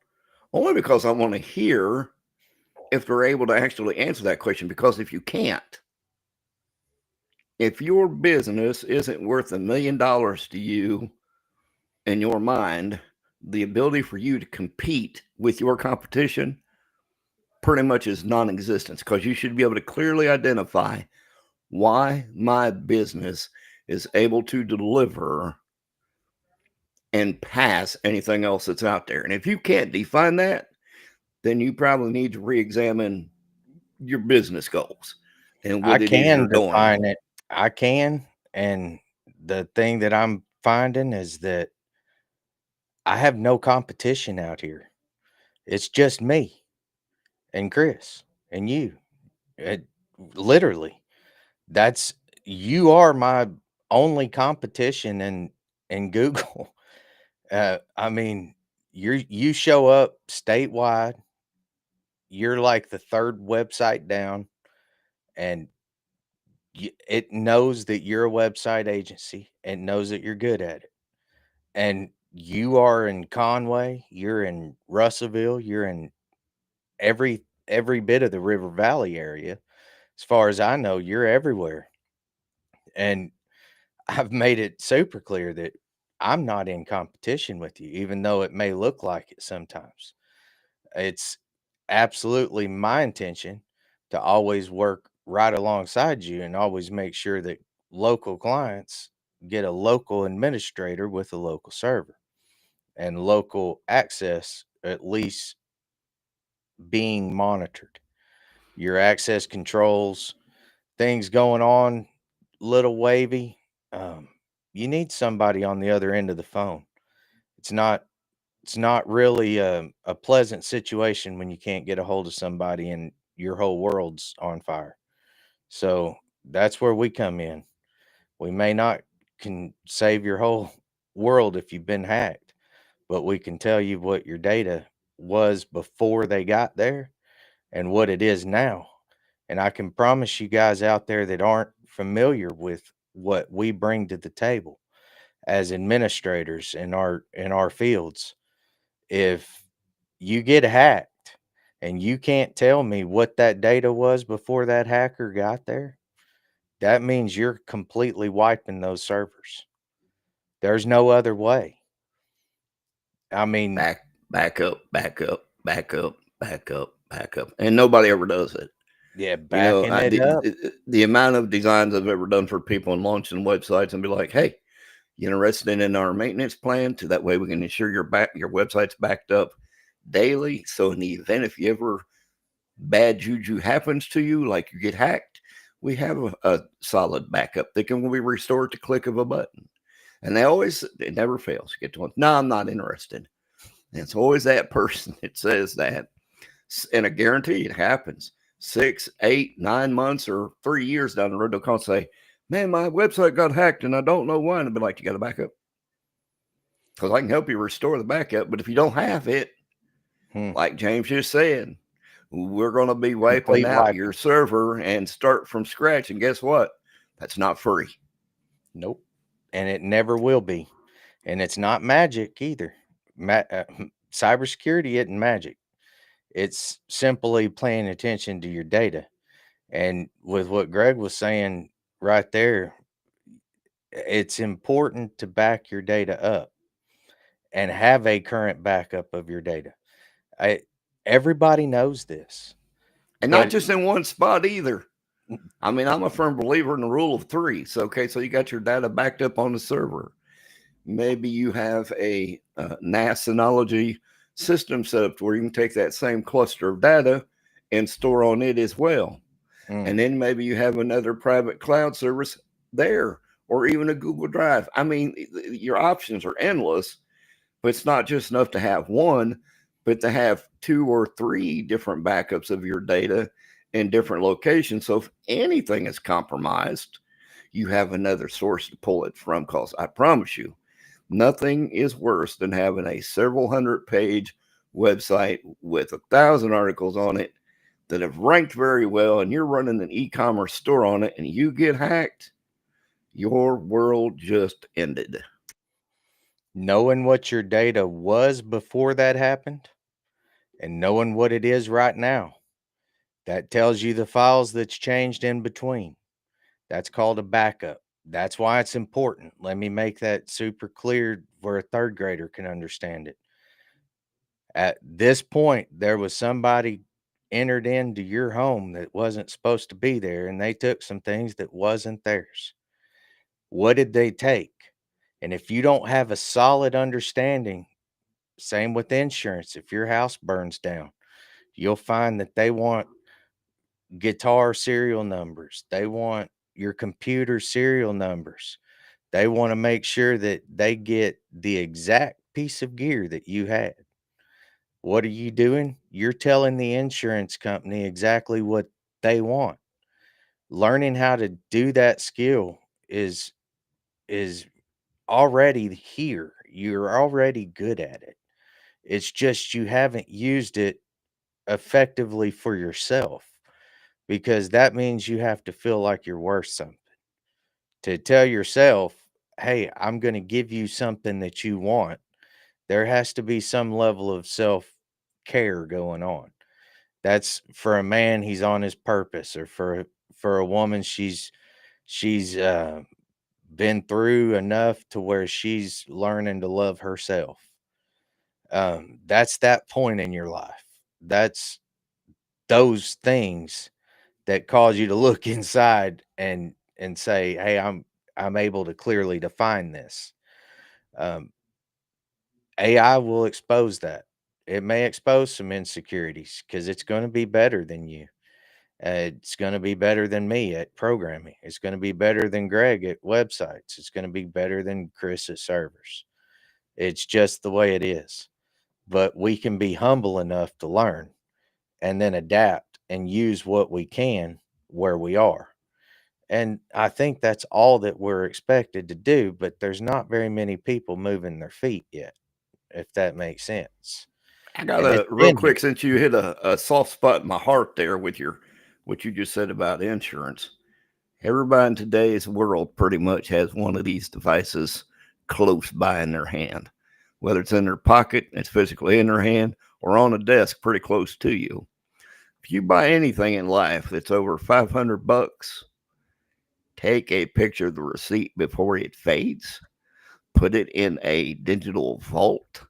Only because I want to hear if they're able to actually answer that question. Because if you can't, if your business isn't worth $1 million to you in your mind, the ability for you to compete with your competition pretty much is non-existent, because you should be able to clearly identify why my business is able to deliver and pass anything else that's out there. And if you can't define that, then you probably need to re-examine your business goals and I what it is you're can doing define wrong. it. I can. And the thing that I'm finding is that I have no competition out here. It's just me and Chris and you. It, literally, that's you are my only competition in Google. I mean, you show up statewide. You're like the third website down, and it knows that you're a website agency and knows that you're good at it. And you are in Conway, you're in Russellville, you're in every bit of the River Valley area. As far as I know, you're everywhere. And I've made it super clear that I'm not in competition with you, even though it may look like it sometimes. It's absolutely my intention to always work right alongside you and always make sure that local clients get a local administrator with a local server and local access at least being monitored. Your access controls, things going on, little wavy. Um, you need somebody on the other end of the phone. It's not it's not really a pleasant situation when you can't get a hold of somebody and your whole world's on fire. So that's where we come in. We may not can save your whole world if you've been hacked, but we can tell you what your data was before they got there and what it is now. And I can promise you guys out there that aren't familiar with what we bring to the table, as administrators in our fields. If you get hacked and you can't tell me what that data was before that hacker got there, that means you're completely wiping those servers. There's no other way. I mean, Back up, back up, back up, back up, back up, and nobody ever does it. yeah, You know, backing it up. the amount of designs I've ever done for people and launching websites and be like, hey, you interested in our maintenance plan? To that way we can ensure your website's backed up daily. So in the event if you ever bad juju happens to you, like you get hacked, we have a solid backup that can be restored to click of a button. And it never fails. You get to one, no, I'm not interested. And it's always that person that says that. And I guarantee it happens 6, 8, 9 months, or 3 years down the road. They'll call and say, man, my website got hacked and I don't know why. And I'll be like, you got a backup? Because I can help you restore the backup. But if you don't have it, like James just said, we're going to be wiping Complete out your wiping. server and start from scratch. And guess what? That's not free. Nope. And it never will be. And it's not magic either. Cybersecurity isn't magic. It's simply paying attention to your data. And with what Greg was saying right there, it's important to back your data up and have a current backup of your data. I, everybody knows this, And not but just in one spot either. I mean, I'm a firm believer in the rule of three. So, okay, so you got your data backed up on the server. Maybe you have a NAS Synology system set up where you can take that same cluster of data and store on it as well. And then maybe you have another private cloud service there, or even a Google Drive. I mean, your options are endless, but it's not just enough to have one, but to have 2 or 3 different backups of your data in different locations. So if anything is compromised, you have another source to pull it from. Because I promise you, nothing is worse than having a several hundred page website with 1,000 articles on it that have ranked very well, and you're running an e-commerce store on it and you get hacked. Your world just ended. knowing what your data was before that happened and knowing what it is right now, that tells you the files that's changed in between. That's called a backup. That's why it's important. Let me make that super clear where a third grader can understand it. At this point, there was somebody entered into your home that wasn't supposed to be there, and they took some things that wasn't theirs. What did they take? And if you don't have a solid understanding, same with insurance, if your house burns down, you'll find that they want guitar serial numbers. They want your computer serial numbers. They want to make sure that they get the exact piece of gear that you had. What are you doing? You're telling the insurance company exactly what they want. Learning how to do that skill is already here. You're already good at it. It's just you haven't used it effectively for yourself, because that means you have to feel like you're worth something. To tell yourself, hey, I'm going to give you something that you want, there has to be some level of self care going on. That's for a man, he's on his purpose, or for a woman, she's been through enough to where she's learning to love herself. That's that point in your life. That's those things that cause you to look inside and say, "Hey, I'm able to clearly define this." Um, AI will expose that. It may expose some insecurities because it's going to be better than you. It's going to be better than me at programming. It's going to be better than Greg at websites. It's going to be better than Chris at servers. It's just the way it is. But we can be humble enough to learn and then adapt and use what we can where we are. And I think that's all that we're expected to do, but there's not very many people moving their feet yet, if that makes sense. I got And it's a real been quick, here. since you hit a soft spot in my heart there with your what you just said about insurance. Everybody in today's world pretty much has one of these devices close by in their hand, whether it's in their pocket, it's physically in their hand, or on a desk pretty close to you. If you buy anything in life that's over $500, take a picture of the receipt before it fades, put it in a digital vault.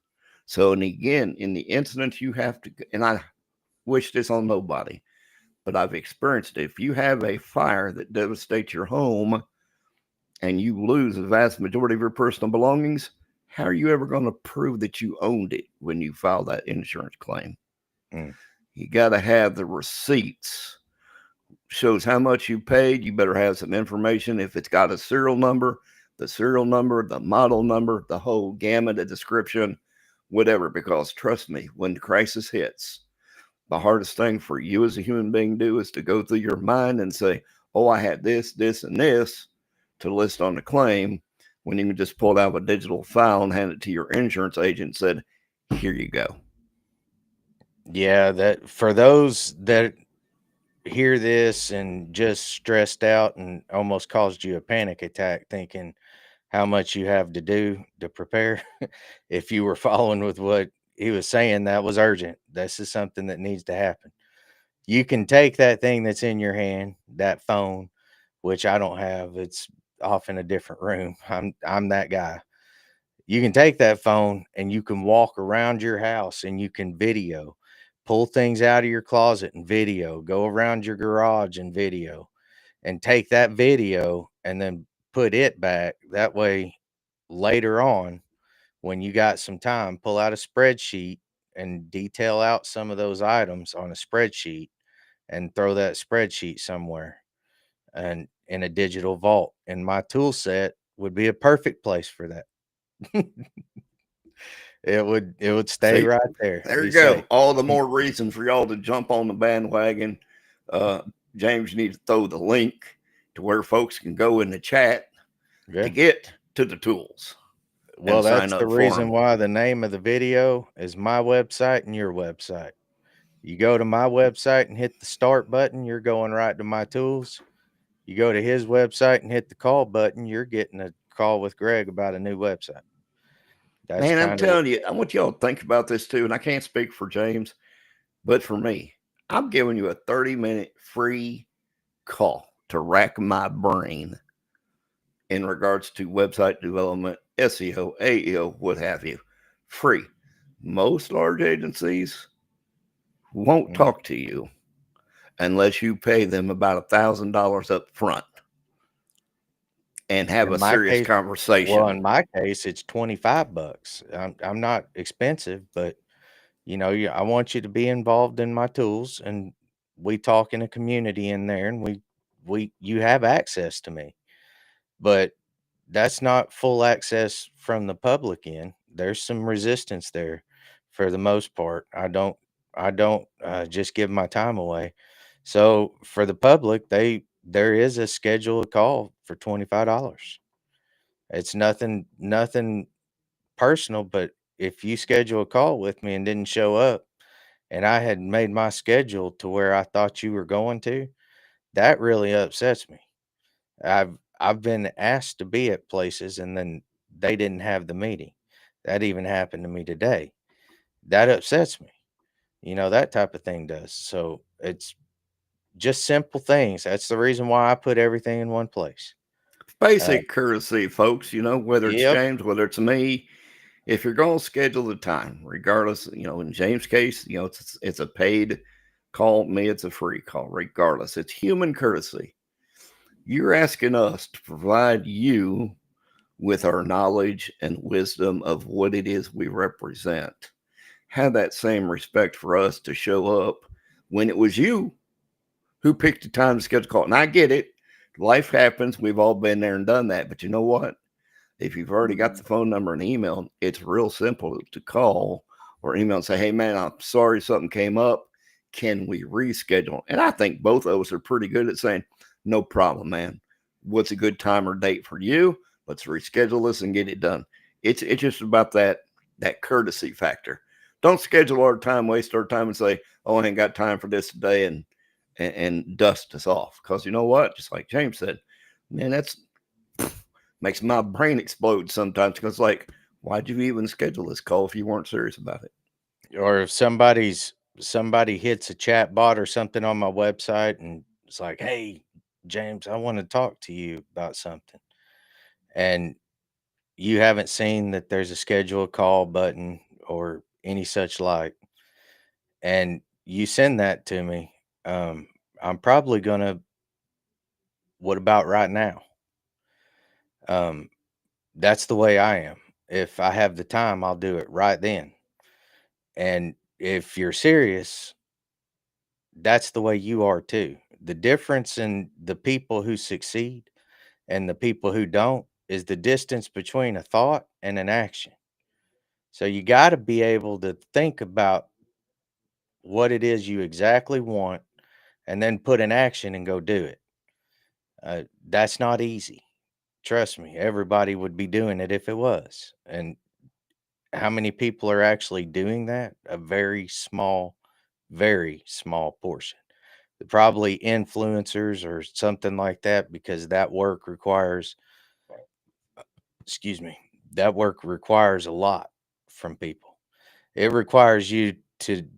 So, and again, in the instance you have to, and I wish this on nobody, but I've experienced it. If you have a fire that devastates your home and you lose the vast majority of your personal belongings, how are you ever going to prove that you owned it when you file that insurance claim? Mm. You got to have the receipts. Shows how much you paid. You better have some information. If it's got a serial number, the model number, the whole gamut of description, whatever. Because trust me, when the crisis hits, the hardest thing for you as a human being to do is to go through your mind and say, oh, I had this, this, and this to list on the claim, when you can just pull out a digital file and hand it to your insurance agent and said, here you go. Yeah, that for those that hear this and just stressed out and almost caused you a panic attack thinking how much you have to do to prepare. If you were following with what he was saying, that was urgent. This is something that needs to happen. You can take that thing that's in your hand, that phone, which I don't have. It's off in a different room. I'm that guy. You can take that phone and you can walk around your house and you can video, pull things out of your closet and video, go around your garage and video, and take that video and then put it back. That way, later on, when you got some time, pull out a spreadsheet and detail out some of those items on a spreadsheet and throw that spreadsheet somewhere and in a digital vault. And my tool set would be a perfect place for that. It would stay See, right there, there be you go. safe. All the more reason for y'all to jump on the bandwagon. Uh, James, you need to throw the link to where folks can go in the chat to Yeah. get to the tools Well, and sign that's the up for reason them. why the name of the video is my website and your website. You go to my website and hit the start button, you're going right to my tools. You go to his website and hit the call button, you're getting a call with Greg about a new website. That's Man, I'm kind of what. telling you, I want y'all to think about this too. And I can't speak for James, but for me, I'm giving you a 30-minute free call to rack my brain in regards to website development, SEO, AEO, what have you. Free. Most large agencies won't Mhm. talk to you unless you pay them about $1,000 up front and have In a my serious case, well, conversation. in my case, it's 25 bucks. I'm not expensive, but I want you to be involved in my tools, and we talk in a community in there, and you have access to me. But that's not full access from the public end. There's some resistance there for the most part. I don't just give my time away. So for the public, there is a scheduled call for $25. It's nothing personal, but if you schedule a call with me and didn't show up and I had made my schedule to where I thought you were going to, that really upsets me. I've been asked to be at places and then they didn't have the meeting. That even happened to me today. That upsets me. That type of thing does. So it's just simple things. That's the reason why I put everything in one place. Uh, Basic courtesy, folks, whether it's yep. James, whether it's me, if you're going to schedule the time, regardless, in James' case, it's a paid call. Me, it's a free call. Regardless, it's human courtesy. You're asking us to provide you with our knowledge and wisdom of what it is we represent. Have that same respect for us to show up when it was you who picked the time to schedule a call. And I get it. Life happens. We've all been there and done that. But you know what? If you've already got the phone number and email, it's real simple to call or email and say, hey, man, I'm sorry something came up. Can we reschedule? And I think both of us are pretty good at saying, no problem, man. What's a good time or date for you? Let's reschedule this and get it done. It's just about that courtesy factor. Don't schedule our time, waste our time, and say, oh, I ain't got time for this today, and dust us off. Because you know what? Just like James said, man, that's Makes my brain explode sometimes because, like, why'd you even schedule this call if you weren't serious about it? Or if somebody hits a chat bot or something on my website and it's like, "Hey, James, I want to talk to you about something." And you haven't seen that there's a schedule a call button or any such like, and you send that to me, I'm probably gonna, what about right now? Um, that's the way I am. If I have the time, I'll do it right then. And if you're serious, that's the way you are too. The difference in the people who succeed and the people who don't is the distance between a thought and an action. So you got to be able to think about what it is you exactly want and then put in action and go do it. That's not easy. Trust me, everybody would be doing it if it was. And how many people are actually doing that? A very small portion. Probably influencers or something like that, because that work requires, excuse me, that work requires a lot from people. It requires you to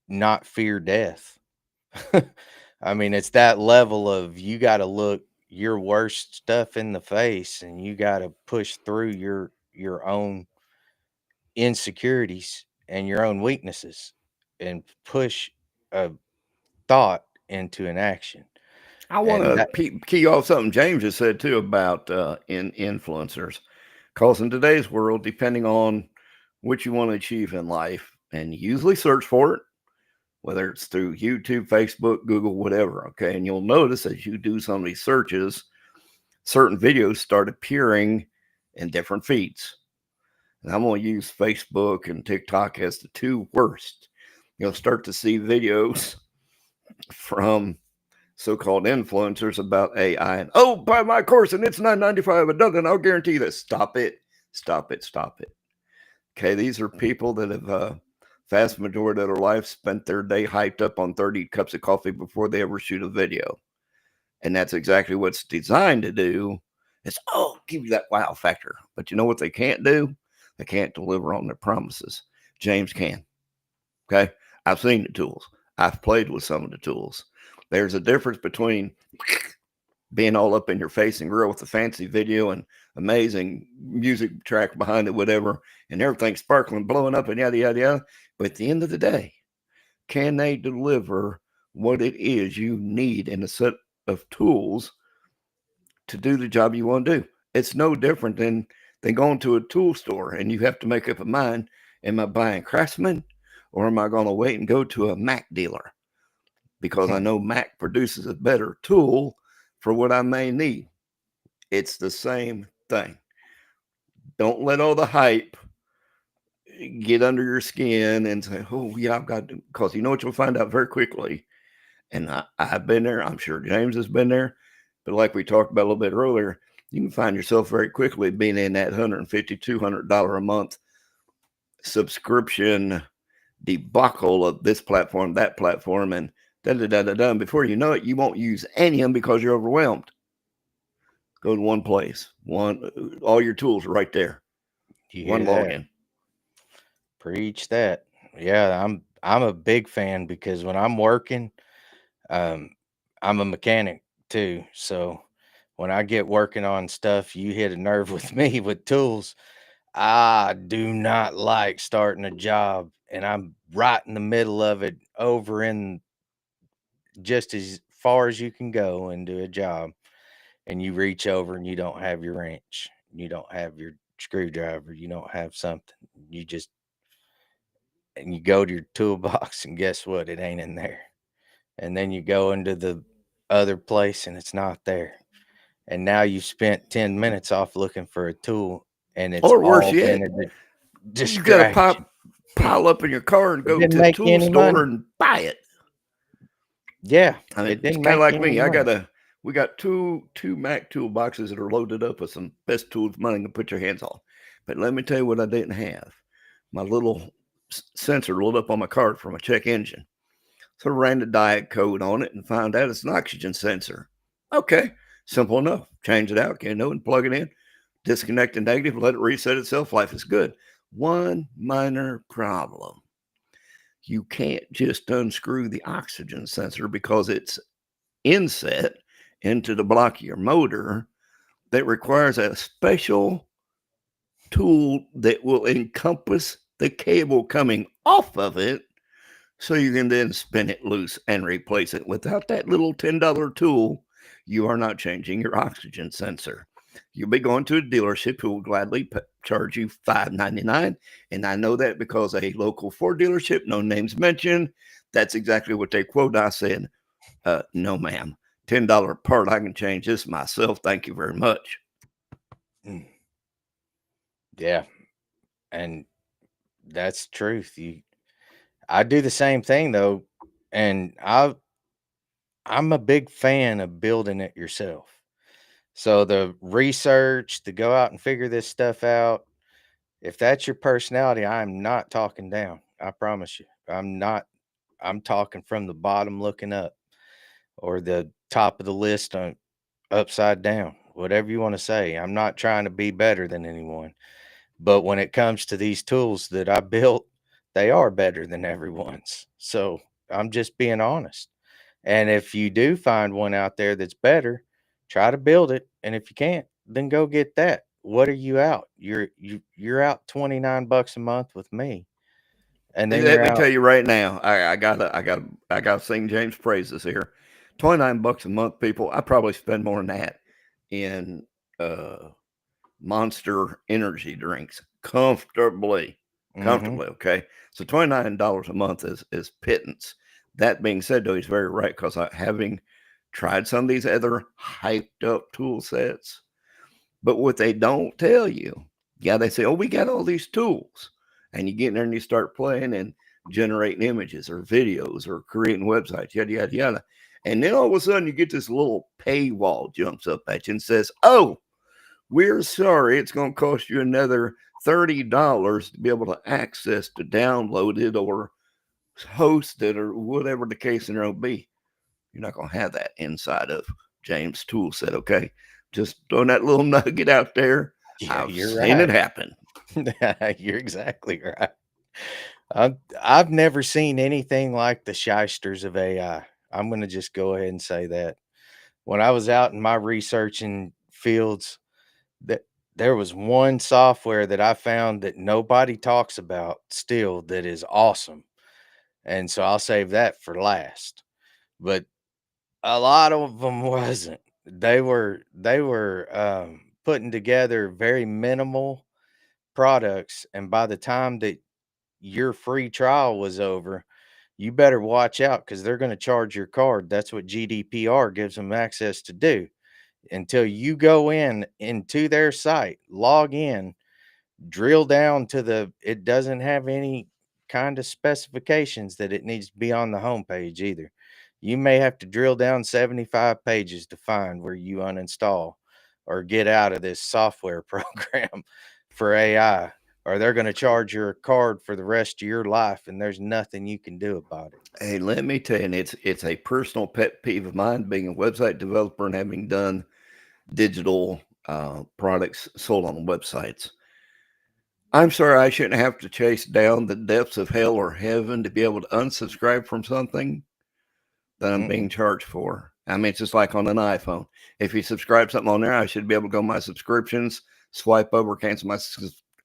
not fear death. I mean, it's that level of, you got to look your worst stuff in the face and you got to push through your own insecurities and your own weaknesses and push a thought into an action. I want And to that, key off something James has said too about in influencers. Because in today's world, depending on what you want to achieve in life, and you usually search for it, whether it's through YouTube, Facebook, Google, whatever. Okay. And you'll notice as you do some of these searches, certain videos start appearing in different feeds. And I'm going to use Facebook and TikTok as the two worst. You'll start to see videos from so-called influencers about AI. And, oh, buy my course and it's $9.95 a dozen. I'll guarantee this. Stop it. Stop it. Stop it. Okay, these are people that have vast majority of their life spent their day hyped up on 30 cups of coffee before they ever shoot a video. And that's exactly what's designed to do. Is, oh, give you that wow factor. But you know what they can't do? They can't deliver on their promises. James can. Okay. I've seen the tools. I've played with some of the tools. There's a difference between being all up in your face and grill with a fancy video and amazing music track behind it, whatever, and everything sparkling, blowing up, and yada, yada, yada. But at the end of the day, can they deliver what it is you need in a set of tools to do the job you want to do? It's no different than going to a tool store and you have to make up a mind, am I buying Craftsman or am I going to wait and go to a Mac dealer? Because I know Mac produces a better tool for what I may need. It's the same thing. Don't let all the hype get under your skin and say, oh, yeah, I've got to, because you know what you'll find out very quickly. And I've been there. I'm sure James has been there. But like we talked about a little bit earlier, you can find yourself very quickly being in that $150, $200 a month subscription debacle of this platform, that platform, and da da da da da. Before you know it, you won't use any of them because you're overwhelmed. Go to one place, all your tools are right there. you One hear that? login. Preach that. Yeah, I'm a big fan because when I'm working, um, I'm a mechanic too. So when I get working on stuff, you hit a nerve with me with tools. I do not like starting a job and I'm right in the middle of it, over in just as far as you can go and do a job, and you reach over and you don't have your wrench, you don't have your screwdriver, you don't have something. You just, and you go to your toolbox and guess what? It ain't in there. And then you go into the other place and it's not there. And now you spent 10 minutes off looking for a tool and it's Or worse all yet, been a you got to distraction. pile up in your car and It go didn't to the make you tool any store money. and buy it. Yeah, I mean, it it's didn't kind of make you like any me. money. We got two Mac toolboxes that are loaded up with some best tools money can put your hands on. But let me tell you what I didn't have. My little sensor lit up on my cart from a check engine. So I ran the diet code on it and found out it's an oxygen sensor. Okay, simple enough. Change it out, and plug it in. Disconnect the negative, let it reset itself. Life is good. One minor problem: you can't just unscrew the oxygen sensor because it's inset into the block of your motor. That requires a special tool that will encompass the cable coming off of it, so you can then spin it loose and replace it. Without that little $10 tool, you are not changing your oxygen sensor. You'll be going to a dealership who will gladly charge you $5.99. And I know that because a local Ford dealership, no names mentioned, that's exactly what they quote. I said, no, ma'am. $10 part, I can change this myself. Thank you very much. Mm. Yeah, and that's truth. I do the same thing though, and I'm a big fan of building it yourself. So the research to go out and figure this stuff out, if that's your personality, I'm not talking down. I promise you. I'm not. I'm talking from the bottom looking up, or the top of the list on upside down. Whatever you want to say. I'm not trying to be better than anyone. But when it comes to these tools that I built, they are better than everyone's. So I'm just being honest. And if you do find one out there that's better, try to build it. And if you can't, then go get that. What are you out? You're out $29 a month with me. And then Let you're me tell out. you right now, I gotta sing James' praises here. $29 a month, people. I probably spend more than that in uh, Monster energy drinks comfortably, Mhm. comfortably. Okay, so $29 a month is pittance. That being said, though, he's very right because having tried some of these other hyped up tool sets, but what they don't tell you, yeah, they say, oh, we got all these tools. And you get in there and you start playing and generating images or videos or creating websites, yada, yada, yada. And then all of a sudden you get this little paywall jumps up at you and says, oh, we're sorry, it's going to cost you another $30 to be able to access to download it or host it or whatever the case may be. You're not going to have that inside of James' tool set, okay? Just throwing that little nugget out there. Yeah, I've you're seen it right. happen. You're exactly right. I've never seen anything like the shysters of AI. I'm going to just go ahead and say that. When I was out in my researching fields, that there was one software that I found that nobody talks about still that is awesome. And so I'll save that for last. But a lot of them wasn't. They were putting together very minimal products, and by the time that your free trial was over, you better watch out because they're going to charge your card. That's what GDPR gives them access to do. Until you go into their site, log in, drill down to it doesn't have any kind of specifications that it needs to be on the homepage either. You may have to drill down 75 pages to find where you uninstall or get out of this software program for AI, or they're going to charge your card for the rest of your life and there's nothing you can do about it. Hey, let me tell you, and it's a personal pet peeve of mine, being a website developer and having done digital products sold on websites. I'm sorry, I shouldn't have to chase down the depths of hell or heaven to be able to unsubscribe from something that I'm being Mm-mm. charged for. I mean, it's just like on an iPhone. If you subscribe something on there, I should be able to go my subscriptions, swipe over, cancel my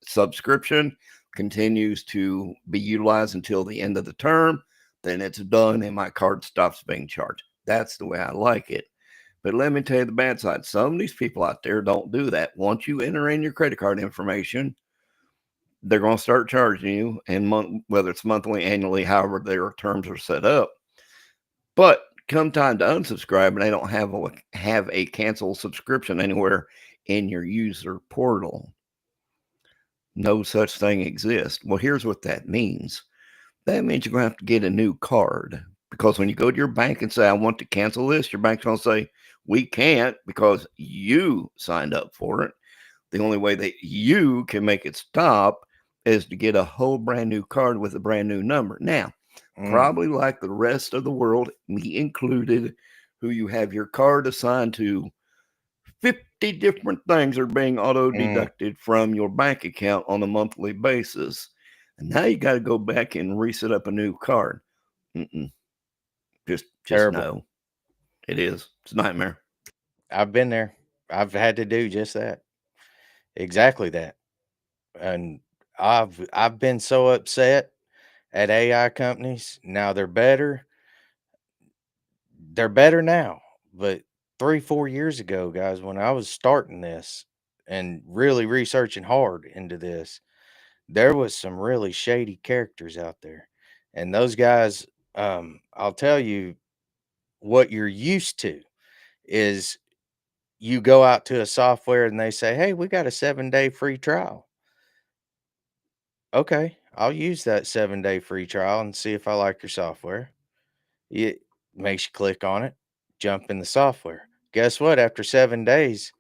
subscription, continues to be utilized until the end of the term. Then it's done and my card stops being charged. That's the way I like it. But let me tell you the bad side. Some of these people out there don't do that. Once you enter in your credit card information, they're going to start charging you, and whether it's monthly, annually, however their terms are set up. But come time to unsubscribe, and they don't have a cancel subscription anywhere in your user portal. No such thing exists. Well, here's what that means. That means you're going to have to get a new card, because when you go to your bank and say, I want to cancel this, your bank's going to say, we can't because you signed up for it. The only way that you can make it stop is to get a whole brand new card with a brand new number. Now, Mm. probably like the rest of the world, me included, who you have your card assigned to 50 different things are being auto Mm, deducted from your bank account on a monthly basis. And now you got to go back and reset up a new card. Mm-mm. Just terrible. no. It is. It's a nightmare. I've been there. I've had to do just that. Exactly that. And I've been so upset at AI companies. Now they're better now. But 3, 4 years ago, guys, when I was starting this and really researching hard into this, there was some really shady characters out there. And those guys, I'll tell you what you're used to is you go out to a software and they say, "Hey, we got a 7-day free trial." Okay, I'll use that 7-day free trial and see if I like your software. It makes you click on it, jump in the software. Guess what? After 7 days,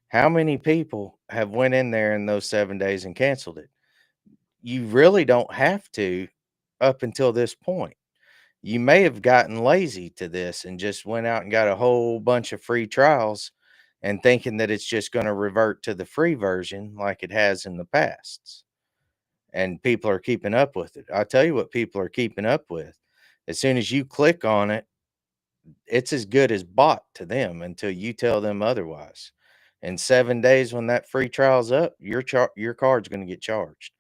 how many people have went in there in those 7 days and canceled it? You really don't have to up until this point. You may have gotten lazy to this and just went out and got a whole bunch of free trials and thinking that it's just going to revert to the free version like it has in the past. And people are keeping up with it. I'll tell you what people are keeping up with. As soon as you click on it, it's as good as bought to them until you tell them otherwise. In 7 days when that free trial's up, your card's going to get charged.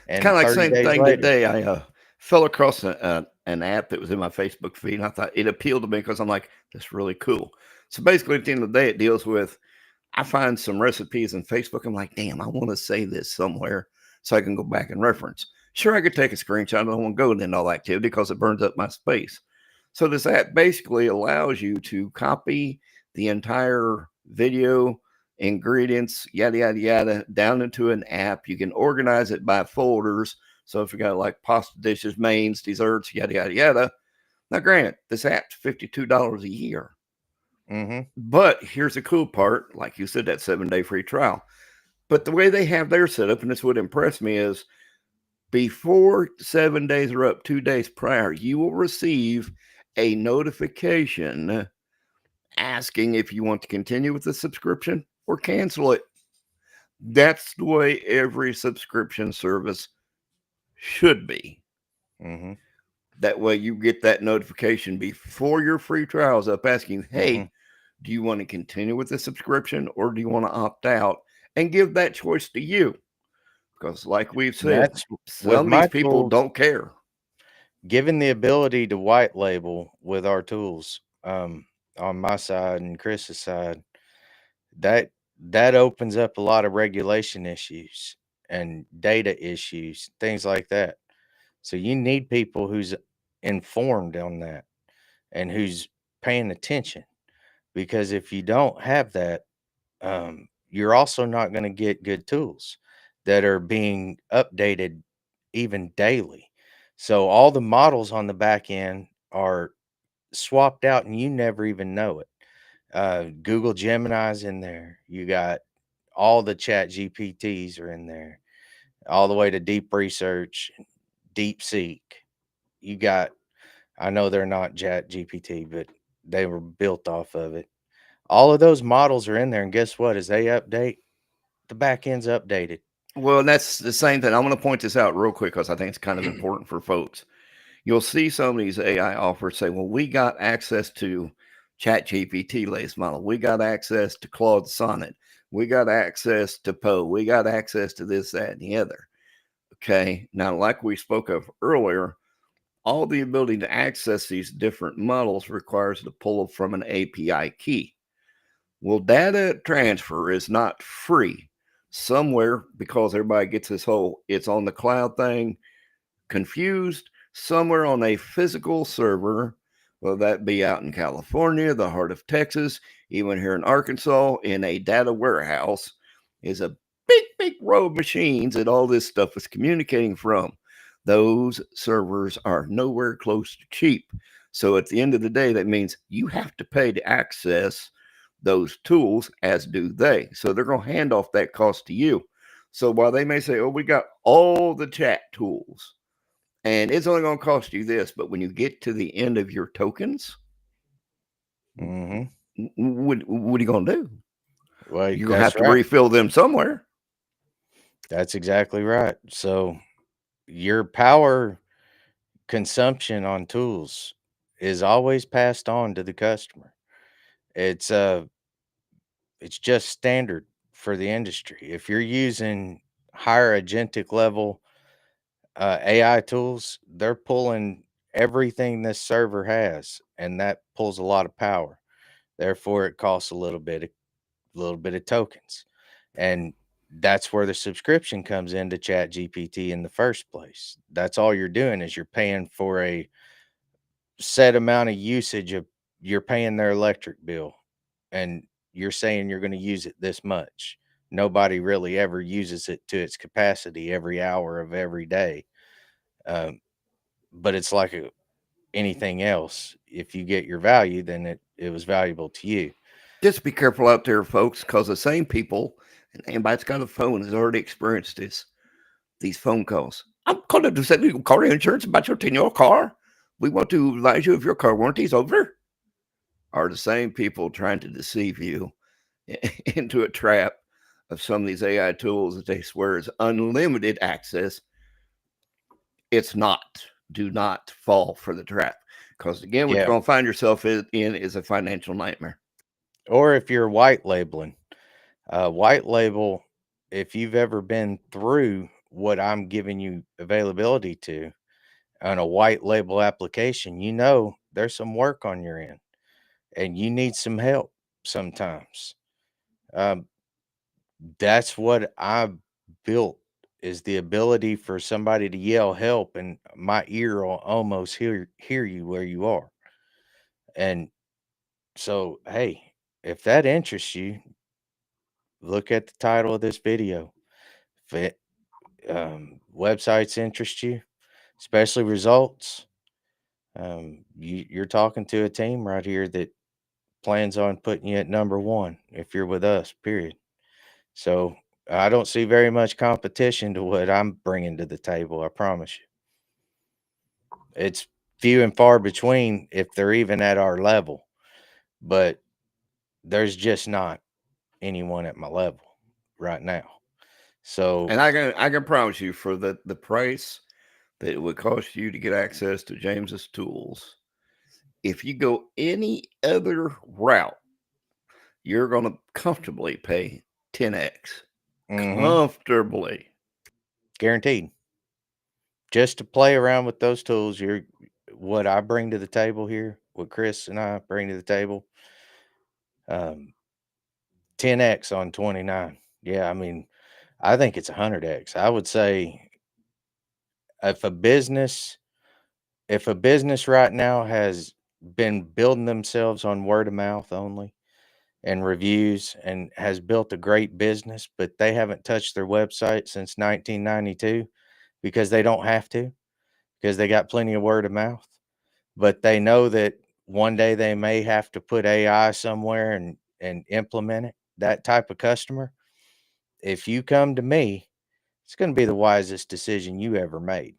It's kind And of like 30 same days thing later, today. I fell across an app that was in my Facebook feed, and I thought it appealed to me because I'm like, that's really cool. So basically, at the end of the day, it deals with I find some recipes in Facebook. I'm like, damn, I want to save this somewhere so I can go back and reference. Sure, I could take a screenshot. I don't want to go into all activity because it burns up my space. So this app basically allows you to copy the entire video, ingredients, yada yada yada, down into an app. You can organize it by folders. So if you got like pasta dishes, mains, desserts, yada yada yada. Now, granted, this app's $52 a year. mhm, But here's the cool part, like you said, that 7-day free trial. But the way they have their setup, and this would impress me, is before 7 days are up, 2 days prior, you will receive a notification asking if you want to continue with the subscription or cancel it. That's the way every subscription service should be. mhm, That way you get that notification before your free trial is up asking, mhm. hey, do you want to continue with the subscription or do you want to opt out? And give that choice to you. Because, like we've And said, that's with some of these my people tools, don't care. given the ability to white label with our tools, on my side and Chris's side, that that opens up a lot of regulation issues and data issues, things like that. So you need people who's informed on that and who's paying attention because if you don't have that, you're also not going to get good tools that are being updated even daily. So all the models on the back end are swapped out and you never even know it. Google Gemini's in there. You got all the chat GPTs are in there, all the way to deep research, deep seek. You got, I know they're not chat GPT, but they were built off of it. All of those models are in there. And guess what? As they update, the back end's updated. Well, that's the same thing. I'm going to point this out real quick because I think it's kind of important for folks. You'll see some of these AI offers say, well, we got access to ChatGPT latest model. We got access to Claude Sonnet. We got access to Poe. We got access to this, that, and the other. Okay. Now, like we spoke of earlier, all the ability to access these different models requires the pull from an API key. Well, data transfer is not free somewhere because everybody gets this whole it's on the cloud thing confused somewhere on a physical server, whether that be out in California, the heart of Texas, even here in Arkansas, in a data warehouse, is a big row of machines that all this stuff is communicating from. Those servers are nowhere close to cheap. So at the end of the day, that means you have to pay to access those tools, as do they. So they're going to hand off that cost to you. So while they may say, oh, we got all the chat tools, and it's only going to cost you this, but when you get to the end of your tokens, Hmm. what are you going to do? Well, You're gonna have that's to right. refill them somewhere. That's exactly right. So your power consumption on tools is always passed on to the customer. It's uh it's just standard for the industry. If you're using higher agentic level AI tools, they're pulling everything this server has, and that pulls a lot of power. Therefore, it costs a little bit of tokens, and that's where the subscription comes into Chat GPT in the first place. That's all you're doing is you're paying for a set amount of usage of you're paying their electric bill, and you're saying you're going to use it this much. Nobody really ever uses it to its capacity every hour of every day. Um, but it's like anything else. If you get your value, then it was valuable to you. Just be careful out there, folks, because the same people and anybody that's got a phone has already experienced this. These phone calls. I'm calling to send you car insurance about your 10-year car. We want to advise you if your car warranty is over. Are the same people trying to deceive you into a trap of some of these AI tools that they swear is unlimited access. It's not. Do not fall for the trap. Because again, what you're Yeah. going to find yourself in is a financial nightmare. Or if you're white labeling, white label, if you've ever been through what I'm giving you availability to on a white label application, you know there's some work on your end and you need some help sometimes. Um, that's what I built is the ability for somebody to yell help and my ear will almost hear you where you are. And so, hey, if that interests you, look at the title of this video. If websites interest you, especially results, you're talking to a team right here that plans on putting you at number one if you're with us, period. So I don't see very much competition to what I'm bringing to the table. I promise you. It's few and far between if they're even at our level, but there's just not anyone at my level right now. So, And I can promise you for the price that it would cost you to get access to James's tools, if you go any other route, you're going to comfortably pay 10x. mhm, Comfortably. guaranteed. Just to play around with those tools, you're what I bring to the table here, what Chris and I bring to the table, um, 10x on 29. Yeah, I mean, I think it's 100x. I would say if a business if a business right now has been building themselves on word of mouth only and reviews and has built a great business, but they haven't touched their website since 1992 because they don't have to, because they got plenty of word of mouth, but they know that one day they may have to put AI somewhere and implement it. That type of customer, if you come to me, it's going to be the wisest decision you ever made.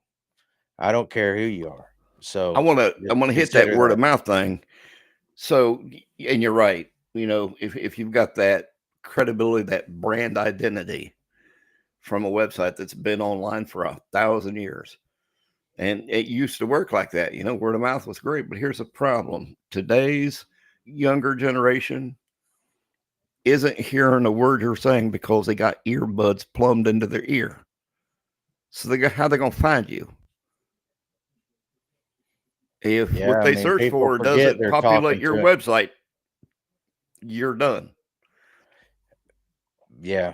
I don't care who you are. I So want to I just want to hit that consider word that. of mouth thing. So, and you're right. If you've got that credibility, that brand identity from a website that's been online for 1,000 years, and it used to work like that, word of mouth was great. But here's the problem: today's younger generation isn't hearing a word you're saying because they got earbuds plumbed into their ear. So how they gonna find you? If Yeah, what I they mean, search people for forget doesn't they're populate talking your to it. website, you're done. Yeah.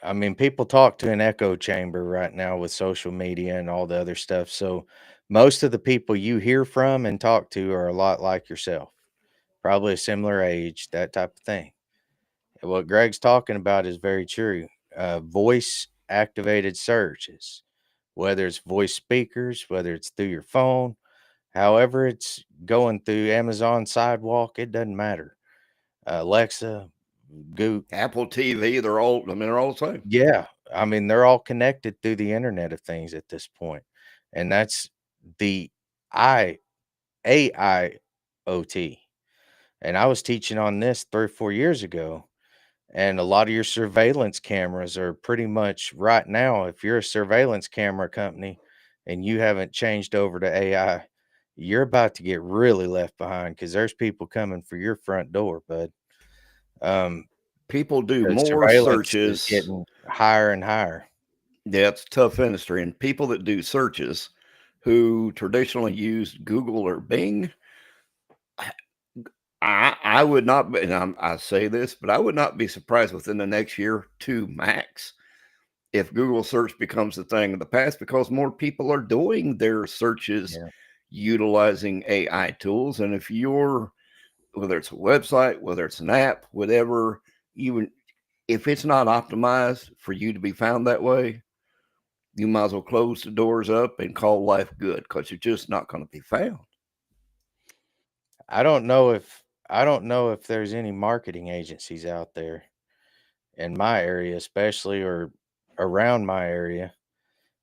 I mean, people talk to an echo chamber right now with social media and all the other stuff. So most of the people you hear from and talk to are a lot like yourself, probably a similar age, that type of thing. And what Greg's talking about is very true. Voice activated searches, whether it's voice speakers, whether it's through your phone, however it's going through Amazon Sidewalk, it doesn't matter. Alexa, Google, Apple TV, they're all the same. yeah, I mean, they're all connected through the Internet of Things at this point, and that's the I AIoT. And I was teaching on this 3 or 4 years ago, And a lot of your surveillance cameras are pretty much right now, if you're a surveillance camera company and you haven't changed over to AI, you're about to get really left behind because there's people coming for your front door, bud. Um, People do the more surveillance is searches. getting higher and higher. Yeah, it's a tough industry. And people that do searches who traditionally used Google or Bing, I would not be, and I say this, but I would not be surprised within the next year, two max, if Google search becomes a thing of the past because more people are doing their searches Yeah. utilizing AI tools. And if you're, whether it's a website, whether it's an app, whatever, even if it's not optimized for you to be found that way, you might as well close the doors up and call life good because you're just not going to be found. I don't know if there's any marketing agencies out there in my area, especially or around my area.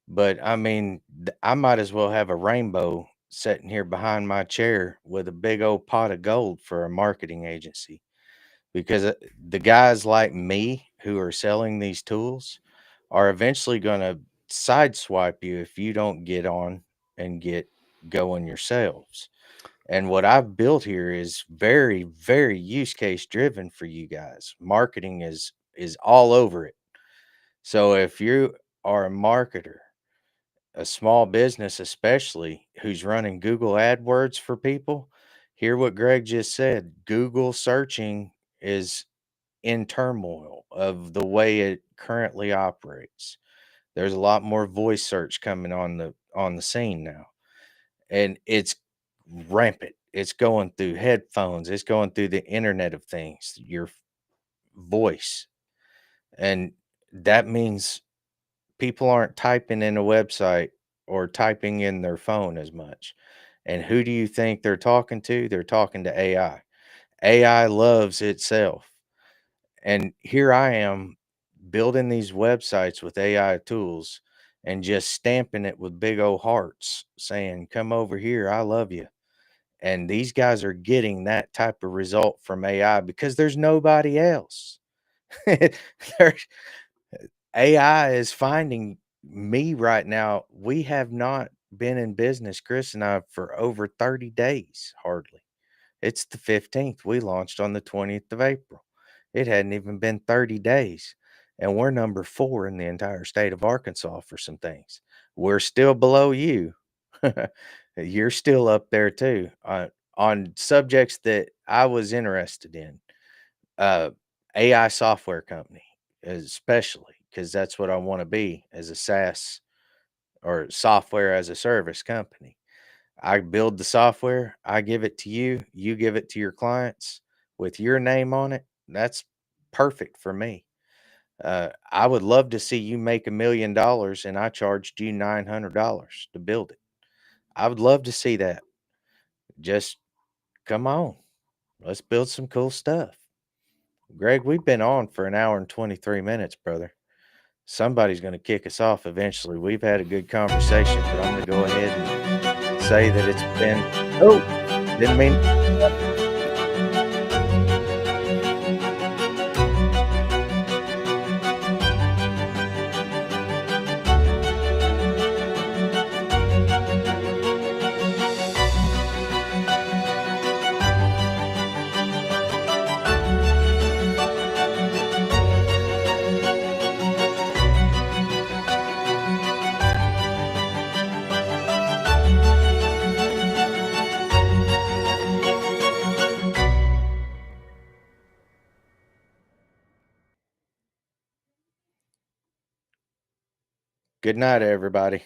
But I mean, I might as well have a rainbow sitting here behind my chair with a big old pot of gold for a marketing agency because the guys like me who are selling these tools are eventually going to sideswipe you if you don't get on and get going yourselves. And what I've built here is very, very use case driven for you guys. Marketing is all over it. So if you are a marketer, a small business especially who's running Google AdWords for people, hear what Greg just said. Google searching is in turmoil of the way it currently operates. There's a lot more voice search coming on the scene now. And it's rampant. It's going through headphones, it's going through the internet of things, your voice. And that means people aren't typing in a website or typing in their phone as much. And who do you think they're talking to? They're talking to AI. AI loves itself. And here I am building these websites with AI tools and just stamping it with big old hearts saying, "Come over here. I love you." And these guys are getting that type of result from AI because there's nobody else. There's AI is finding me right now. We have not been in business, Chris and I, for over 30 days, hardly. It's the 15th. We launched on the 20th of April. It hadn't even been 30 days. And we're number 4 in the entire state of Arkansas for some things. We're still below you. You're still up there too on subjects that I was interested in. Uh, AI software company, especially because that's what I want to be as a SaaS or software as a service company. I build the software, I give it to you, you give it to your clients with your name on it. That's perfect for me. I would love to see you make $1 million and I charged you $900 to build it. I would love to see that. Just come on, let's build some cool stuff. Greg, we've been on for an hour and 23 minutes, brother. Somebody's going to kick us off eventually. We've had a good conversation, but I'm going to go ahead and say that it's been. Oh, didn't mean. Good night, everybody.